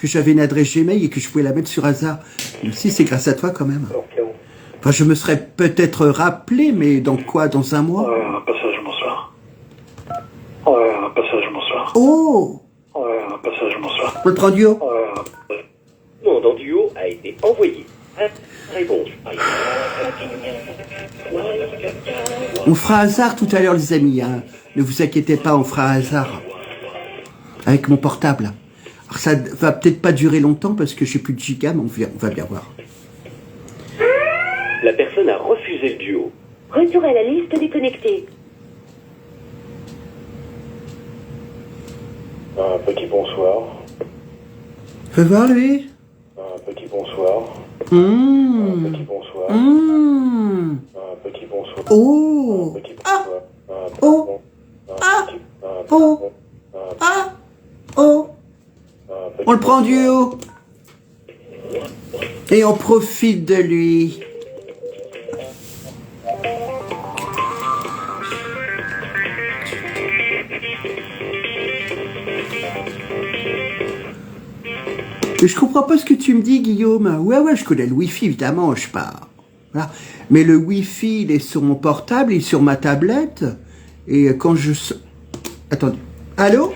Gmail et que je pouvais la mettre sur hasard. Mais si, c'est grâce à toi, quand même. Enfin, je me serais peut-être rappelé, mais dans quoi? Dans un mois? Un passage, bonsoir. Ouais, un passage, bonsoir. Oh! Ouais, un passage, bonsoir. On le prend du haut? Demande en duo a été envoyé. Réponse. On fera hasard tout à l'heure, les amis. Hein. Ne vous inquiétez pas, on fera hasard. Avec mon portable. Alors, ça va peut-être pas durer longtemps parce que j'ai plus de giga, mais on va bien voir. La personne a refusé le duo. Retour à la liste des connectés. Un petit bonsoir. Fais voir, lui. Un petit bonsoir. Mmh. Un petit bonsoir. Mmh. Un petit bonsoir. Oh. Un petit Ah. bonsoir. Oh. Ah. Oh. Ah. Oh. On le prend du haut. Et on profite de lui. Mais je comprends pas ce que tu me dis, Guillaume. Ouais, je connais le Wi-Fi, évidemment, je pars. Voilà. Mais le Wi-Fi, il est sur mon portable, il est sur ma tablette. Et quand je... Attendez. Allô?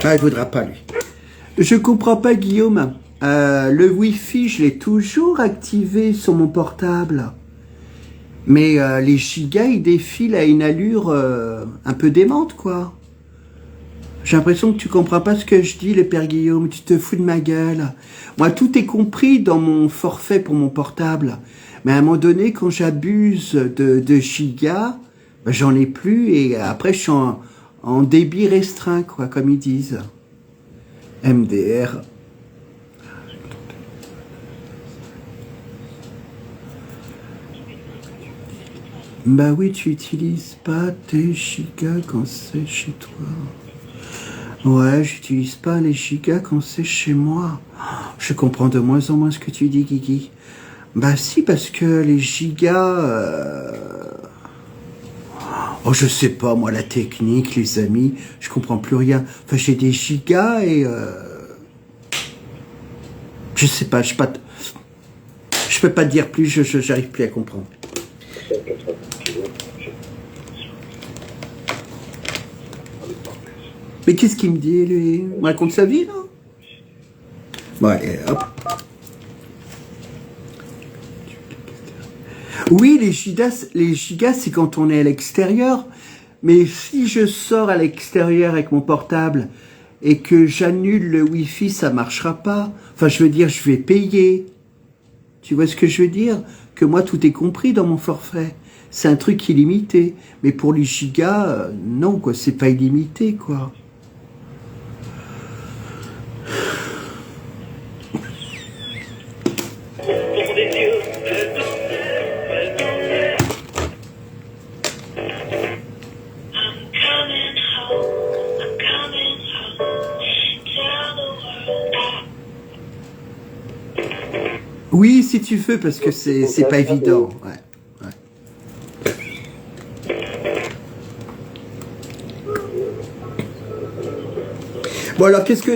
Ah, il voudra pas, lui. Je comprends pas, Guillaume. Le Wi-Fi, je l'ai toujours activé sur mon portable. Mais les gigas, ils défilent à une allure un peu démente, quoi. J'ai l'impression que tu comprends pas ce que je dis, le père Guillaume. Tu te fous de ma gueule. Moi, tout est compris dans mon forfait pour mon portable. Mais à un moment donné, quand j'abuse de gigas, ben, j'en ai plus. Et après, je suis en débit restreint, quoi, comme ils disent. MDR. Bah oui, tu utilises pas tes gigas quand c'est chez toi. Ouais, j'utilise pas les gigas quand c'est chez moi. Je comprends de moins en moins ce que tu dis, Guigui. Bah si, parce que les gigas... Oh, je sais pas, moi, la technique, les amis, je comprends plus rien. Enfin, j'ai des gigas et... Je sais pas, je peux pas te dire plus, j'arrive plus à comprendre. Mais qu'est-ce qu'il me dit, lui? Il me raconte sa vie, là? Bon, allez, hop. Oui, les gigas, c'est quand on est à l'extérieur. Mais si je sors à l'extérieur avec mon portable et que j'annule le Wi-Fi, ça marchera pas. Enfin, je veux dire, je vais payer. Tu vois ce que je veux dire? Que moi, tout est compris dans mon forfait. C'est un truc illimité. Mais pour les gigas, non, quoi, c'est pas illimité, quoi. Oui, si tu veux, parce que c'est pas évident. Ouais. Bon, alors, qu'est-ce que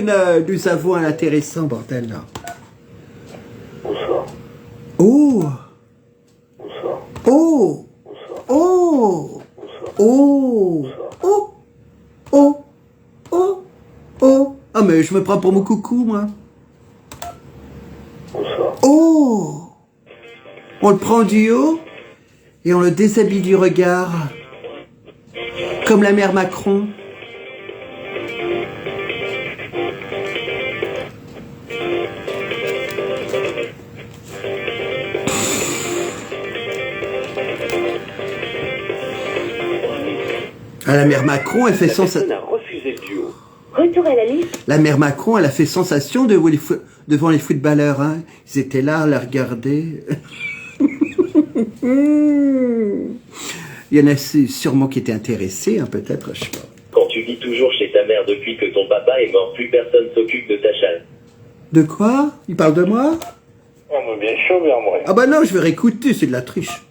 nous avons à l'intéressant, bordel, là? Bonsoir. Oh! Bonsoir. Oh! Oh! Oh! Oh! Oh! Oh! Oh! Ah, mais je me prends pour mon coucou, moi. Bonsoir. Oh! On le prend du haut et on le déshabille du regard. Comme la mère Macron. Ah, la mère Macron, elle fait sensation. Retour à la liste. La mère Macron, elle a fait sensation devant les footballeurs. Hein. Ils étaient là à la regarder. Il y en a sûrement qui étaient intéressés, hein, peut-être, je sais pas. Quand tu vis toujours chez ta mère depuis que ton papa est mort, plus personne s'occupe de ta chatte. De quoi? Il parle de moi? Oh, mais bien sûr, bien moi. Ah bah non, je vais réécouter, c'est de la triche.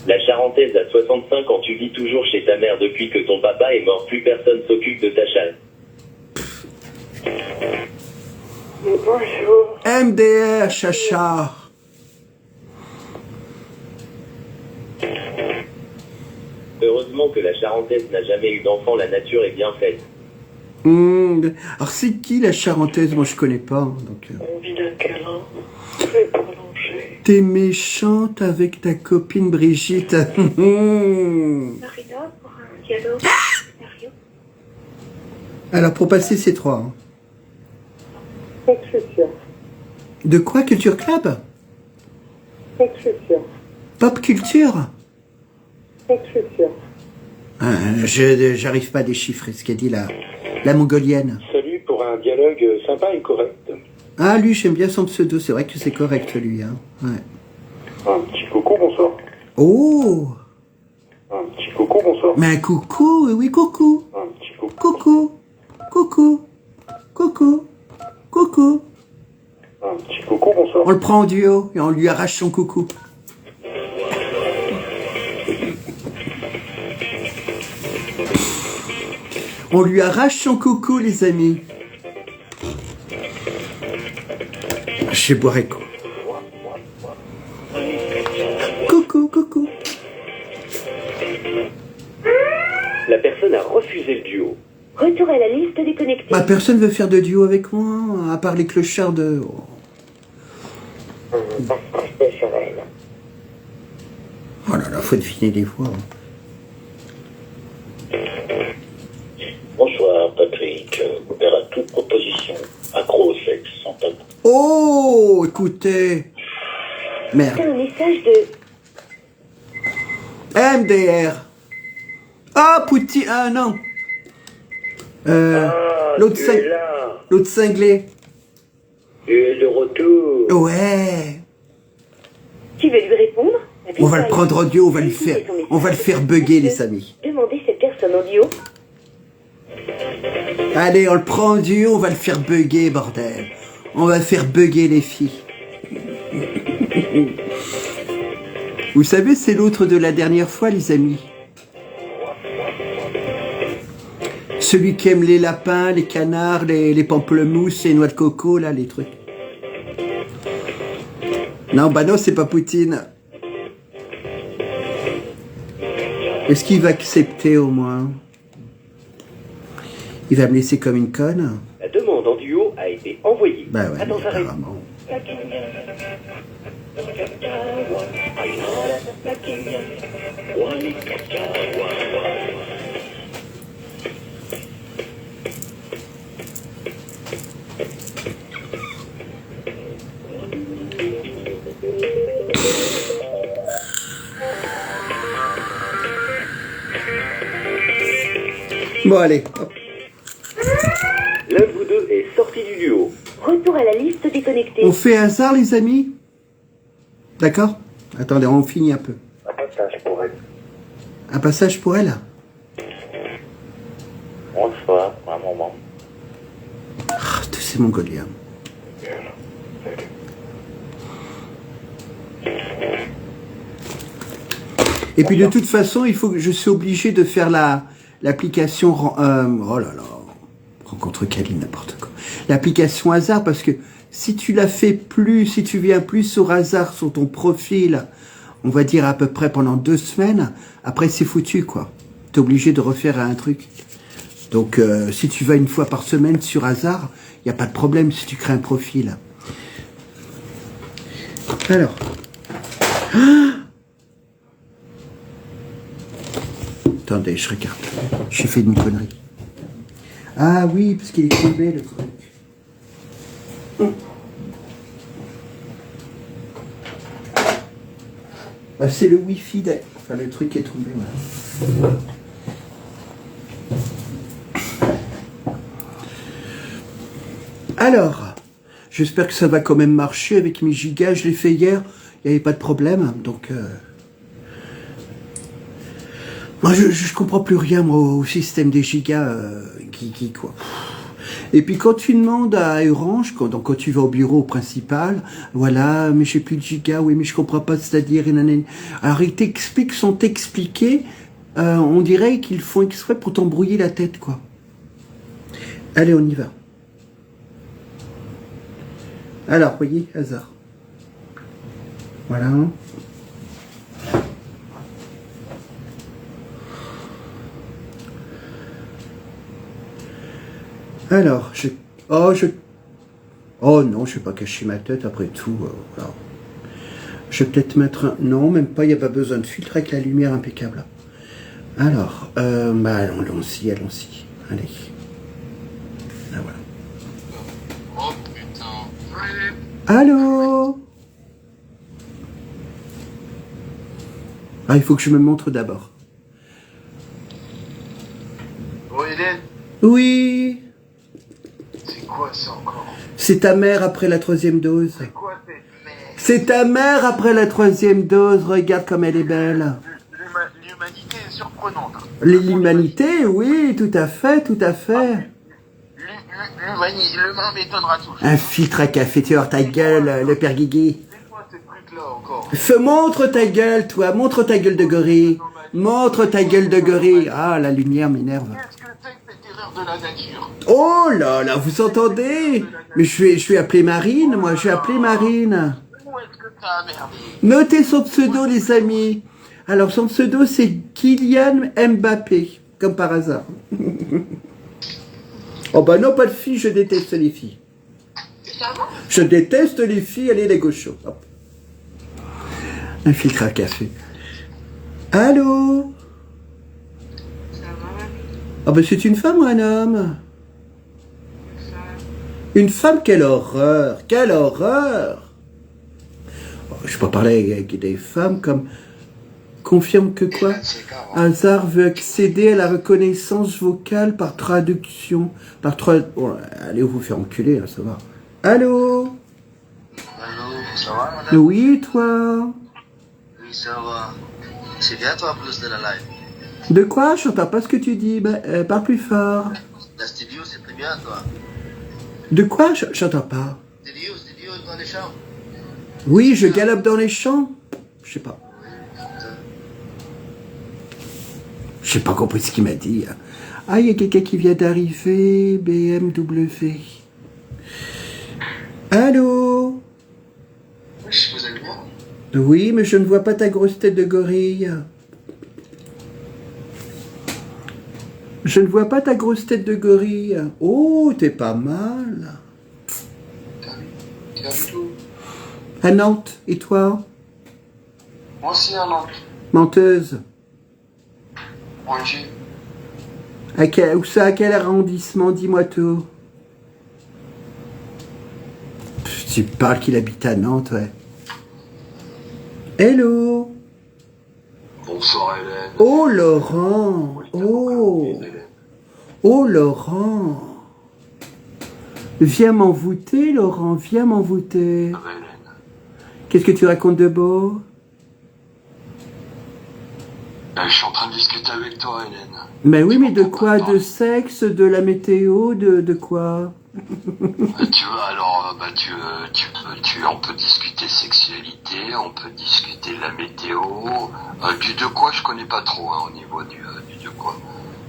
La Charentaise a 65 ans, tu vis toujours chez ta mère depuis que ton papa est mort, plus personne s'occupe de ta chatte. Bonjour. MDR, chacha. Heureusement que la Charentaise n'a jamais eu d'enfant, la nature est bien faite. Alors c'est qui la Charentaise? Moi je connais pas. Donc, Envie d'un câlin, très prolongé. T'es méchante avec ta copine Brigitte. Marina, pour un dialogue sérieux. Alors pour passer ces trois. Hein. De quoi? Culture Club? Pop culture? J'arrive pas à déchiffrer ce qu'a dit la mongolienne. Salut pour un dialogue sympa et correct. Ah, lui, j'aime bien son pseudo. C'est vrai que c'est correct, lui. Hein. Ouais. Un petit coucou, bonsoir. Oh! Un petit coucou, bonsoir. Mais un coucou, oui, coucou. Un petit coucou. Coucou. Coucou. Coucou. Coucou. Un petit coucou, bonsoir. On le prend en duo et on lui arrache son coucou. On lui arrache son coucou, les amis. Je boirai quoi? Coucou, coucou. La personne a refusé le duo. Retour à la liste déconnectée. Bah, personne veut faire de duo avec moi, à part les clochards de... C'est sur elle. Oh là là, faut deviner les voix. Bonsoir, Patrick. Ouvert à toute proposition. Accro au sexe, sans tabou. Oh, écoutez. Merde. C'est un message de... MDR. Ah, Poutine. Ah, non. L'autre tu es là. l'autre cinglé. Tu es de retour. Ouais. Tu veux lui répondre? On va le prendre audio, on va le faire bugger, les amis. Demandez cette personne audio. Allez, on le prend audio, on va le faire bugger, bordel. On va faire bugger les filles. Vous savez, c'est l'autre de la dernière fois, les amis. Celui qui aime les lapins, les canards, les pamplemousses, les noix de coco, là, les trucs. Non, bah non, c'est pas Poutine. Est-ce qu'il va accepter au moins? Il va me laisser comme une conne? La demande en duo a été envoyée. Bah ouais, Attends, mais ça répond. apparemment. Bon, allez. Hop. L'un de vous deux est sorti du duo. Retour à la liste déconnectée. On fait hasard, les amis? D'accord? Attendez, on finit un peu. Un passage pour elle. Un passage pour elle? Bonsoir, un moment. Ah, tous ces Mongoliens. Et puis de toute façon, il faut que je suis obligé de faire l'application oh là là, rencontre Kali, n'importe quoi. L'application hasard, parce que si tu la fais plus, si tu viens plus sur hasard sur ton profil, on va dire à peu près pendant 2 semaines, après c'est foutu quoi. T'es obligé de refaire un truc. Donc si tu vas une fois par semaine sur hasard, il n'y a pas de problème si tu crées un profil. Alors. Attendez, je regarde. J'ai fait une connerie. Ah oui, parce qu'il est tombé le truc. Ah, c'est le Wi-Fi. Enfin, le truc est tombé. Voilà. Alors, j'espère que ça va quand même marcher avec mes gigas. Je l'ai fait hier, il n'y avait pas de problème. Donc, moi, je comprends plus rien moi, au système des gigas quoi. Et puis quand tu demandes à Orange, quand tu vas au bureau principal, voilà, mais j'ai plus de gigas, oui, mais je comprends pas, c'est-à-dire, alors ils t'expliquent, sont expliqués, on dirait qu'ils font exprès pour t'embrouiller la tête, quoi. Allez, on y va. Alors, voyez, hasard. Voilà. Alors, oh non, je vais pas cacher ma tête après tout. Alors. Je vais peut-être mettre un... Non, même pas, il n'y a pas besoin de filtre avec la lumière impeccable. Alors, bah allons-y. Allez. Ah, voilà. Oh putain. Allô? Ah, il faut que je me montre d'abord. Oh Hélène, Oui. c'est quoi ça encore? C'est ta mère après la 3e dose. C'est quoi cette merde? C'est ta mère après la 3e dose. Regarde comme elle est belle. L'humanité est surprenante. L'humanité, oui, tout à fait. L'humain m'étonnera toujours. Un filtre à café, tu vois, ta gueule, le père Guigui. C'est quoi ce truc-là encore? Montre ta gueule, toi, montre ta gueule de gorille. Montre ta gueule de gorille. Ah, la lumière m'énerve. Qu'est-ce que c'est que cette erreur de la nature? Oh là là, vous entendez? Mais je vais appeler Marine, moi, je vais appeler Marine. Où est-ce que t'as merdé? Notez son pseudo, les amis. Alors, son pseudo, c'est Kylian Mbappé, comme par hasard. Oh bah non, pas de filles, je déteste les filles. Je déteste les filles, allez les gauchos. Hop. Un filtre à café. Allô? Ah bah c'est une femme ou un homme? Une femme, quelle horreur! Quelle horreur! Oh, je peux parler avec des femmes comme... Confirme que quoi? Hazard veut accéder à la reconnaissance vocale par traduction. Oh, allez vous faire enculer, là, ça va. Allô? Allô, ça va, madame? Oui, toi? Oui, ça va. C'est bien, toi, plus de la live. De quoi? Je n'entends pas ce que tu dis. Parle plus fort. La studio, c'est très bien, toi. De quoi? J'entends pas. Studio dans les champs. Oui, je galope dans les champs. Je sais pas. J'ai pas compris ce qu'il m'a dit. Ah, il y a quelqu'un qui vient d'arriver. BMW. Allô? Oui, vous allez bien? Oui, mais je ne vois pas ta grosse tête de gorille. Je ne vois pas ta grosse tête de gorille. Oh, t'es pas mal. Tu habites où? À Nantes. Et toi? Moi aussi, à Nantes. Menteuse. Moi aussi. Où ça? À quel arrondissement? Dis-moi tout. Tu parles qu'il habite à Nantes, ouais. Hello. Bonsoir, Hélène. Oh, Laurent. Oh. Oh, Laurent. Viens m'envoûter, Laurent. Viens m'envoûter. Ah, Hélène. Qu'est-ce que tu racontes de beau? Je suis en train de discuter avec toi, Hélène. Mais oui, mais de quoi? De sexe, de la météo, de quoi? Tu veux, alors, on peut discuter sexualité, on peut discuter de la météo. Du de quoi, je connais pas trop, hein, au niveau du de quoi.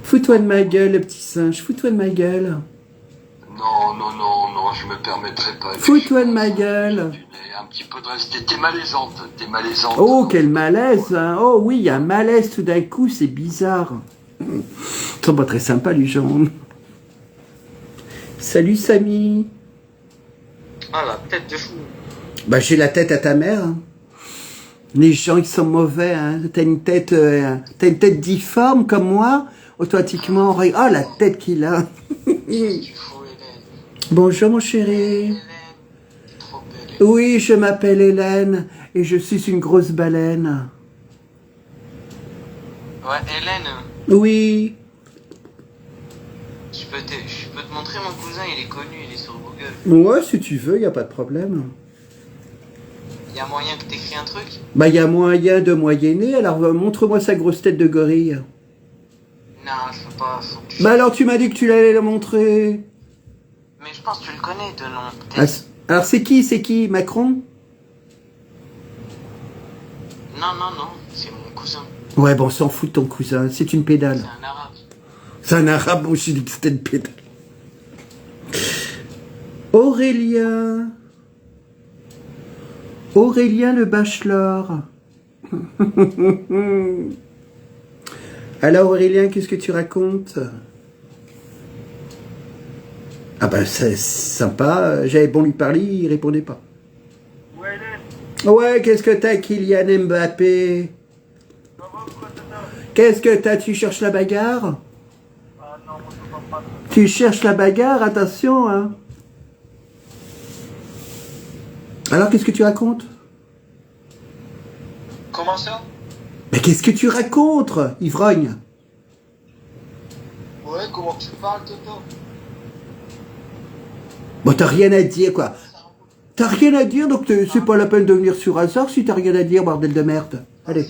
Fous-toi de ma gueule, le petit singe. Fous-toi de ma gueule. Non, je me permettrai pas. Fous-toi de ma gueule. Un petit peu de rester. T'es malaisante. Oh, quel malaise, hein. Oh oui, il y a un malaise tout d'un coup, c'est bizarre. Ils sont pas très sympas, les gens. Salut, Samy. Ah, la tête de fou. Bah, j'ai la tête à ta mère. Hein. Les gens, ils sont mauvais, hein. T'as une tête difforme comme moi. Automatiquement, oh, la tête qu'il a. Bonjour, mon chéri. Oui, je m'appelle Hélène et je suis une grosse baleine. Ouais, Hélène. Oui. Je peux te montrer mon cousin, il est connu, il est sur Google. Ouais, si tu veux, y a pas de problème. Y a moyen que t'écris un truc? Bah, y a moyen de moyenner, alors montre-moi sa grosse tête de gorille. Non, je peux pas, faut que tu... Bah alors tu m'as dit que tu l'allais le montrer. Mais je pense que tu le connais de nom. Alors c'est qui? Macron? Non, c'est mon cousin. Ouais, bon, on s'en fout de ton cousin, c'est une pédale. C'est un arabe. C'est un arabe, bon, j'ai dit que c'était une pédale. Aurélien le bachelor. Alors Aurélien, qu'est-ce que tu racontes? Ah ben c'est sympa, j'avais bon lui parler, il répondait pas. Ouais, qu'est-ce que t'as, Kylian Mbappé? Qu'est-ce que t'as, tu cherches la bagarre? Tu cherches la bagarre, attention, hein. Alors, qu'est-ce que tu racontes? Comment ça? Mais qu'est-ce que tu racontes, ivrogne? Ouais, comment tu parles, Toto? Bon, t'as rien à dire, quoi. T'as rien à dire, donc c'est pas la peine de venir sur hasard si t'as rien à dire, bordel de merde. Allez.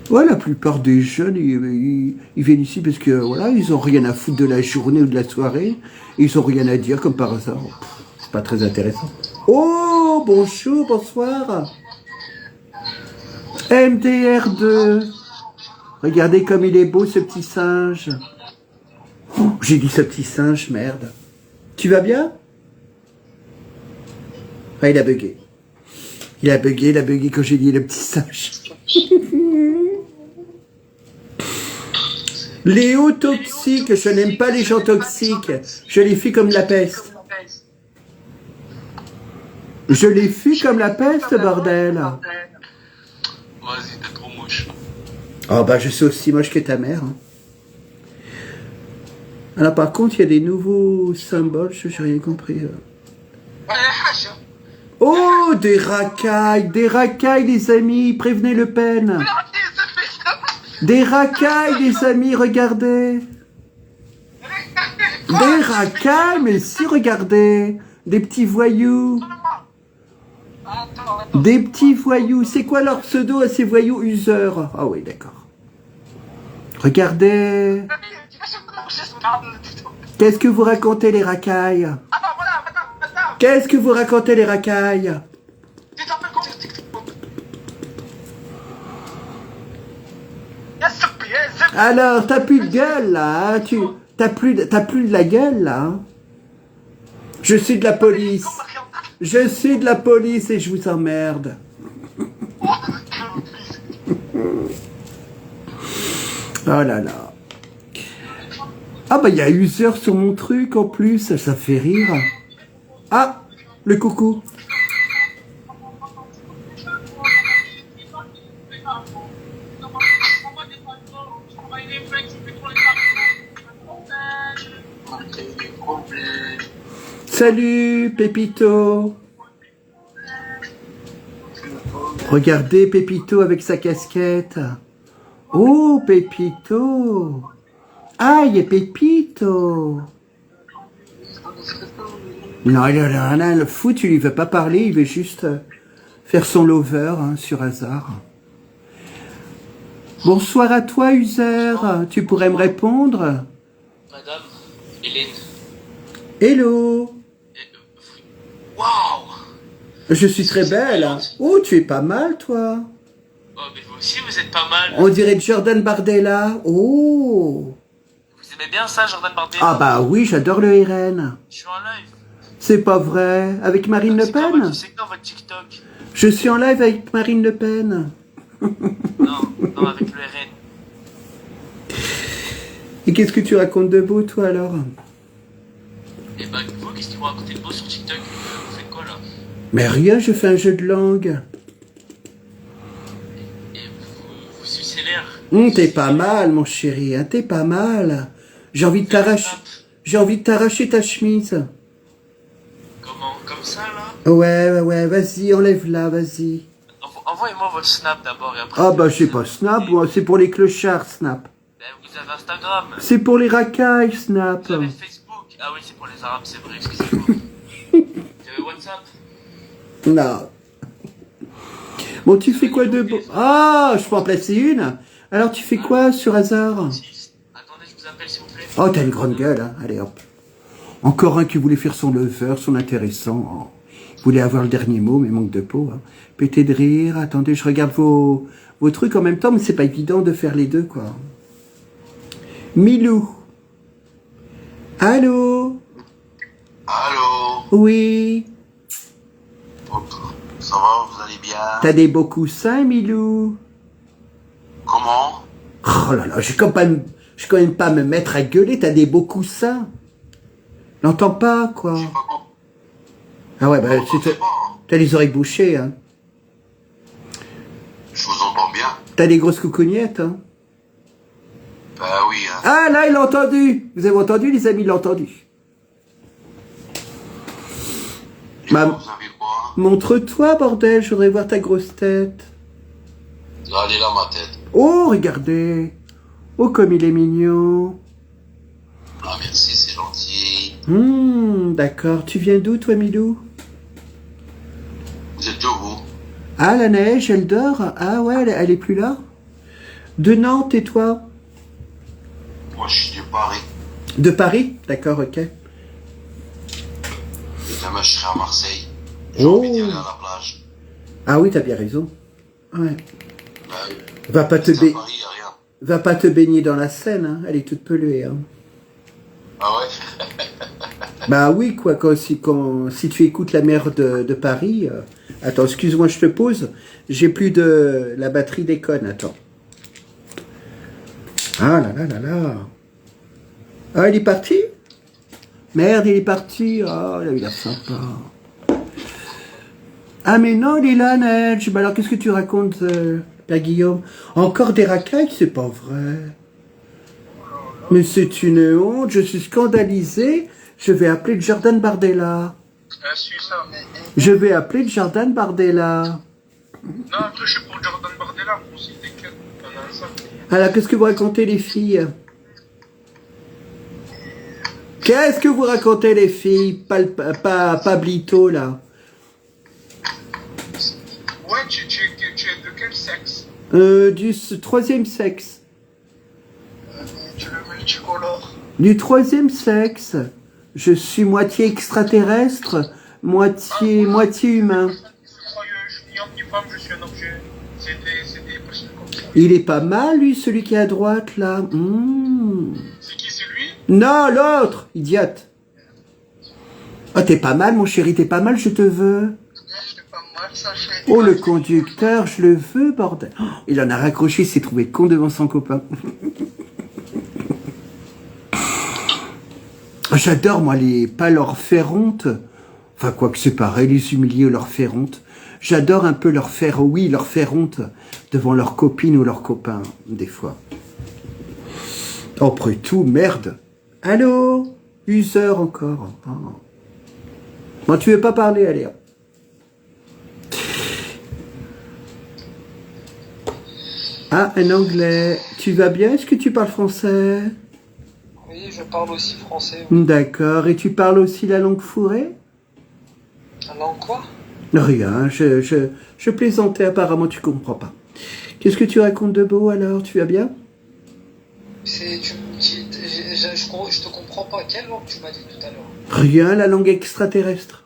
Ouais, la plupart des jeunes, ils viennent ici parce que, voilà, ils ont rien à foutre de la journée ou de la soirée. Ils ont rien à dire, comme par hasard. C'est pas très intéressant. Oh, bonjour, bonsoir. MDR2. Regardez comme il est beau, ce petit singe. Oh, j'ai dit ce petit singe, merde. Tu vas bien? Ah, il a bugué. Il a bugué quand j'ai dit le petit singe. Léo toxique, je n'aime pas les gens toxiques. Je les fuis comme la peste. Je les fuis comme la peste, bordel. Vas-y, t'es trop moche. Oh bah je suis aussi moche que ta mère. Hein. Alors par contre, il y a des nouveaux symboles, je n'ai rien compris. Oh, des racailles, les amis, prévenez Le Pen. Des racailles, les amis, regardez. Des racailles, mais si, regardez. Des petits voyous. Des petits voyous. C'est quoi leur pseudo à ces voyous useurs? Ah oui, d'accord. Regardez. Qu'est-ce que vous racontez, les racailles? Qu'est-ce que vous racontez, les racailles? Alors, t'as plus de gueule, là, hein, t'as plus de la gueule, là, hein. Je suis de la police. Je suis de la police et je vous emmerde. Oh là là. Ah bah, il y a user sur mon truc, en plus, ça fait rire. Ah, le coucou. Salut Pépito. Regardez Pépito avec sa casquette. Oh Pépito. Ah, il y a Pépito. Non, il a rien à le foutre, tu lui veux pas parler, il veut juste faire son lover hein, sur hasard. Bonsoir à toi, user. Tu pourrais me répondre? Madame Hélène. Hello. Waouh. Je suis très belle. Oh, tu es pas mal, toi. Oh, mais vous aussi, vous êtes pas mal. On dirait Jordan Bardella. Oh. Vous aimez bien ça, Jordan Bardella? Ah bah oui, j'adore le RN. Je suis en live. C'est pas vrai. Avec Marine Le Pen? C'est quand votre TikTok? Je suis en live avec Marine Le Pen. Non, avec le RN. Et qu'est-ce que tu racontes de beau, toi, alors? Et bah, vous, qu'est-ce que vous racontez de beau sur TikTok? Vous faites quoi, là? Mais rien, je fais un jeu de langue. Et vous sucez l'air. T'es pas mal, mon chéri, hein, t'es pas mal. J'ai envie de t'arracher ta chemise. Comment? Comme ça, là? Ouais, vas-y, enlève-la, vas-y. Envoyez-moi votre Snap d'abord et après... Ah bah, j'ai pas Snap, moi, c'est pour les clochards, Snap. Vous avez Instagram. C'est pour les racailles, Snap. Vous avez Facebook. Ah oui, c'est pour les Arabes, c'est vrai, excusez-moi. Vous avez WhatsApp. Non. Bon, tu fais quoi de beau? Ah, je peux en placer une. Alors, tu fais quoi, sur hasard? Attendez, je vous appelle, s'il vous plaît. Oh, t'as une grande gueule, hein. Allez, hop. Encore un qui voulait faire son lever, son intéressant. Oh. Il voulait avoir le dernier mot, mais manque de peau. Hein. Pété de rire. Attendez, je regarde vos trucs en même temps, mais c'est pas évident de faire les deux, quoi. Milou. Allô? Allô? Oui. Ça va, vous allez bien? T'as des beaux coussins, Milou? Comment? Oh là là, je vais quand même pas me mettre à gueuler, t'as des beaux coussins. N'entends pas, quoi. Ah ouais, bah, t'as les oreilles bouchées, hein. Je vous entends bien. T'as des grosses coucougnettes, hein. Bah oui, hein. Ah, là, il l'a entendu. Vous avez entendu, les amis, il l'a entendu. Vous avez quoi? Montre-toi, bordel, je voudrais voir ta grosse tête. Là, elle est là, ma tête. Oh, regardez. Oh, comme il est mignon. Ah, merci, c'est gentil. D'accord. Tu viens d'où, toi, Milou? Vous êtes de où? Ah, la neige, elle dort. Ah ouais, elle est plus là. De Nantes, et toi? Moi, je suis de Paris. De Paris? D'accord, ok. Et demain, je serai à Marseille. J'ai envie d'y aller à la plage. Ah oui, t'as bien raison. Ouais. Bah oui. Va pas te Paris, y a rien. Va pas te baigner dans la Seine, hein. Elle est toute pelée, hein. Ah ouais? Bah oui, quoi, si tu écoutes la mer de Paris... Attends, excuse-moi, je te pose. J'ai plus de... La batterie déconne, attends. Ah là là là là. Ah, il est parti? Merde, il est parti. Oh, il a eu l'air sympa. Ah, mais non, il est là, Nedge. Bah alors, qu'est-ce que tu racontes, Père Guillaume? Encore des racailles? C'est pas vrai. Mais c'est une honte. Je suis scandalisé. Je vais appeler Jordan Bardella. Suis ça. Je vais appeler Jordan Bardella. Non, après, je suis pour Jordan Bardella. On s'y décale. On a un sac. Alors, qu'est-ce que vous racontez, les filles? Qu'est-ce que vous racontez, les filles? Pablito, là. Ouais, tu es de quel sexe? Du troisième sexe. Tu le multicolore. Du troisième sexe. Je suis moitié extraterrestre, moitié humain. Je crois que je suis ni homme ni femme, je suis un objet. C'est des personnes comme ça. Il est pas mal, lui, celui qui est à droite, là. C'est qui, c'est lui? Non, l'autre, idiote. Oh, t'es pas mal, mon chéri, t'es pas mal, je te veux. C'est pas mal, ça, chérie. Oh, le conducteur, je le veux, bordel. Oh, il en a raccroché, il s'est trouvé con devant son copain. J'adore, moi, pas leur faire honte. Enfin, quoi que c'est pareil, les humilier ou leur faire honte. J'adore un peu leur faire honte devant leurs copines ou leurs copains, des fois. Après tout, merde. Allô? User encore. Oh. Bon, tu veux pas parler, allez. Ah, un anglais. Tu vas bien? Est-ce que tu parles français? Oui, je parle aussi français. D'accord. Et tu parles aussi la langue fourrée? La langue quoi? Rien, je plaisantais, apparemment tu comprends pas. Qu'est-ce que tu racontes de beau alors? Tu vas bien? Je te comprends pas. Quelle langue tu m'as dit tout à l'heure? Rien, la langue extraterrestre.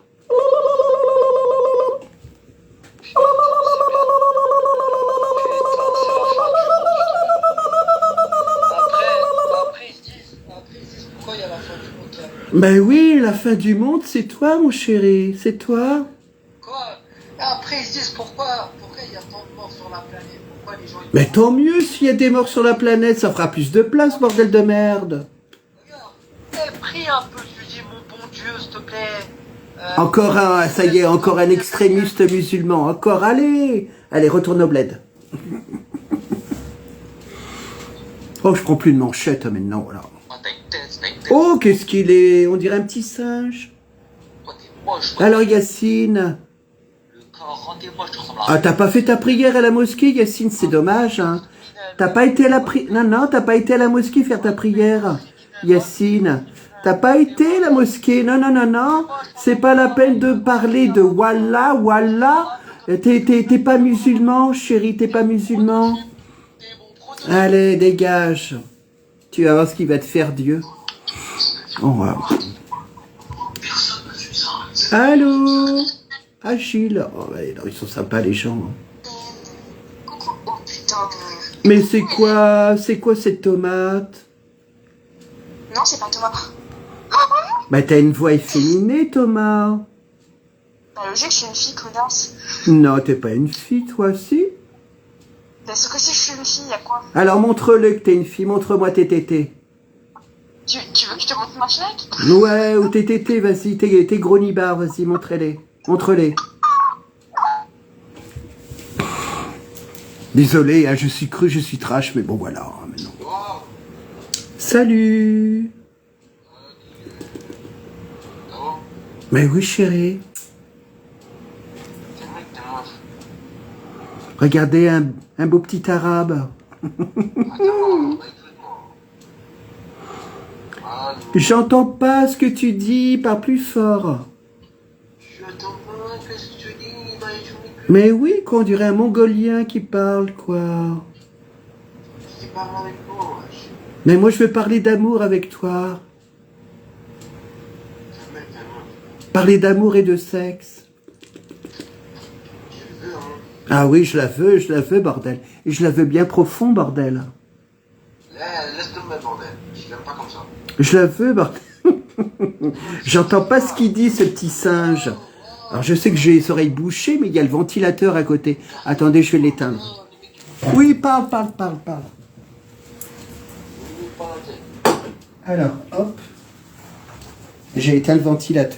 Ben oui, la fin du monde, c'est toi, mon chéri, c'est toi. Quoi? Après, ils se disent pourquoi il y a tant de morts sur la planète? Pourquoi les gens... Mais tant mieux s'il y a des morts sur la planète, ça fera plus de place, bordel de merde. Regarde, prie un peu, je lui dis, mon bon Dieu, s'il te plaît. Encore un, ça y est, encore un extrémiste musulman. Encore, allez, retourne au bled. Oh, je prends plus de manchette maintenant, voilà. Oh, qu'est-ce qu'il est? On dirait un petit singe. Alors, Yacine? Ah, t'as pas fait ta prière à la mosquée, Yacine? C'est dommage, hein. T'as pas été à la t'as pas été à la mosquée faire ta prière, Yacine. T'as pas été à la mosquée? Non. C'est pas la peine de parler de Wallah. T'es pas musulman, chérie, t'es pas musulman. Allez, dégage. Tu vas voir ce qu'il va te faire, Dieu. Oh, wow. Allô? Achille. Oh, ouais, non, ils sont sympas, les gens. Mais c'est quoi cette tomate? Non, c'est pas Thomas. Bah, t'as une voix efféminée, Thomas. Bah, logique, je suis une fille, connasse. Non, t'es pas une fille, toi, si? Bien sûr que si je suis une fille, y'a quoi? Alors, montre-le que t'es une fille, montre-moi tes tétés. Tu veux que je te montre ma fenêtre? Ouais, ou tes tétés, vas-y, tes gros nibards, vas-y, montre-les. Montre-les. Désolé, hein, je suis trash, mais bon, voilà, maintenant. Salut. Mais oui, chérie. Regardez, un beau petit arabe. J'entends pas ce que tu dis, parle plus fort. Mais oui, quoi, on dirait un mongolien qui parle, quoi. Mais moi, je veux parler d'amour avec toi. Parler d'amour et de sexe. Ah oui, je la veux, bordel. Et je la veux bien profond, bordel. Laisse tomber, bordel. Je l'aime pas comme ça. Je la veux, bordel. J'entends pas ce qu'il dit, ce petit singe. Alors, je sais que j'ai les oreilles bouchées, mais il y a le ventilateur à côté. Attendez, je vais l'éteindre. Oui, parle. Alors, hop. J'ai éteint le ventilateur.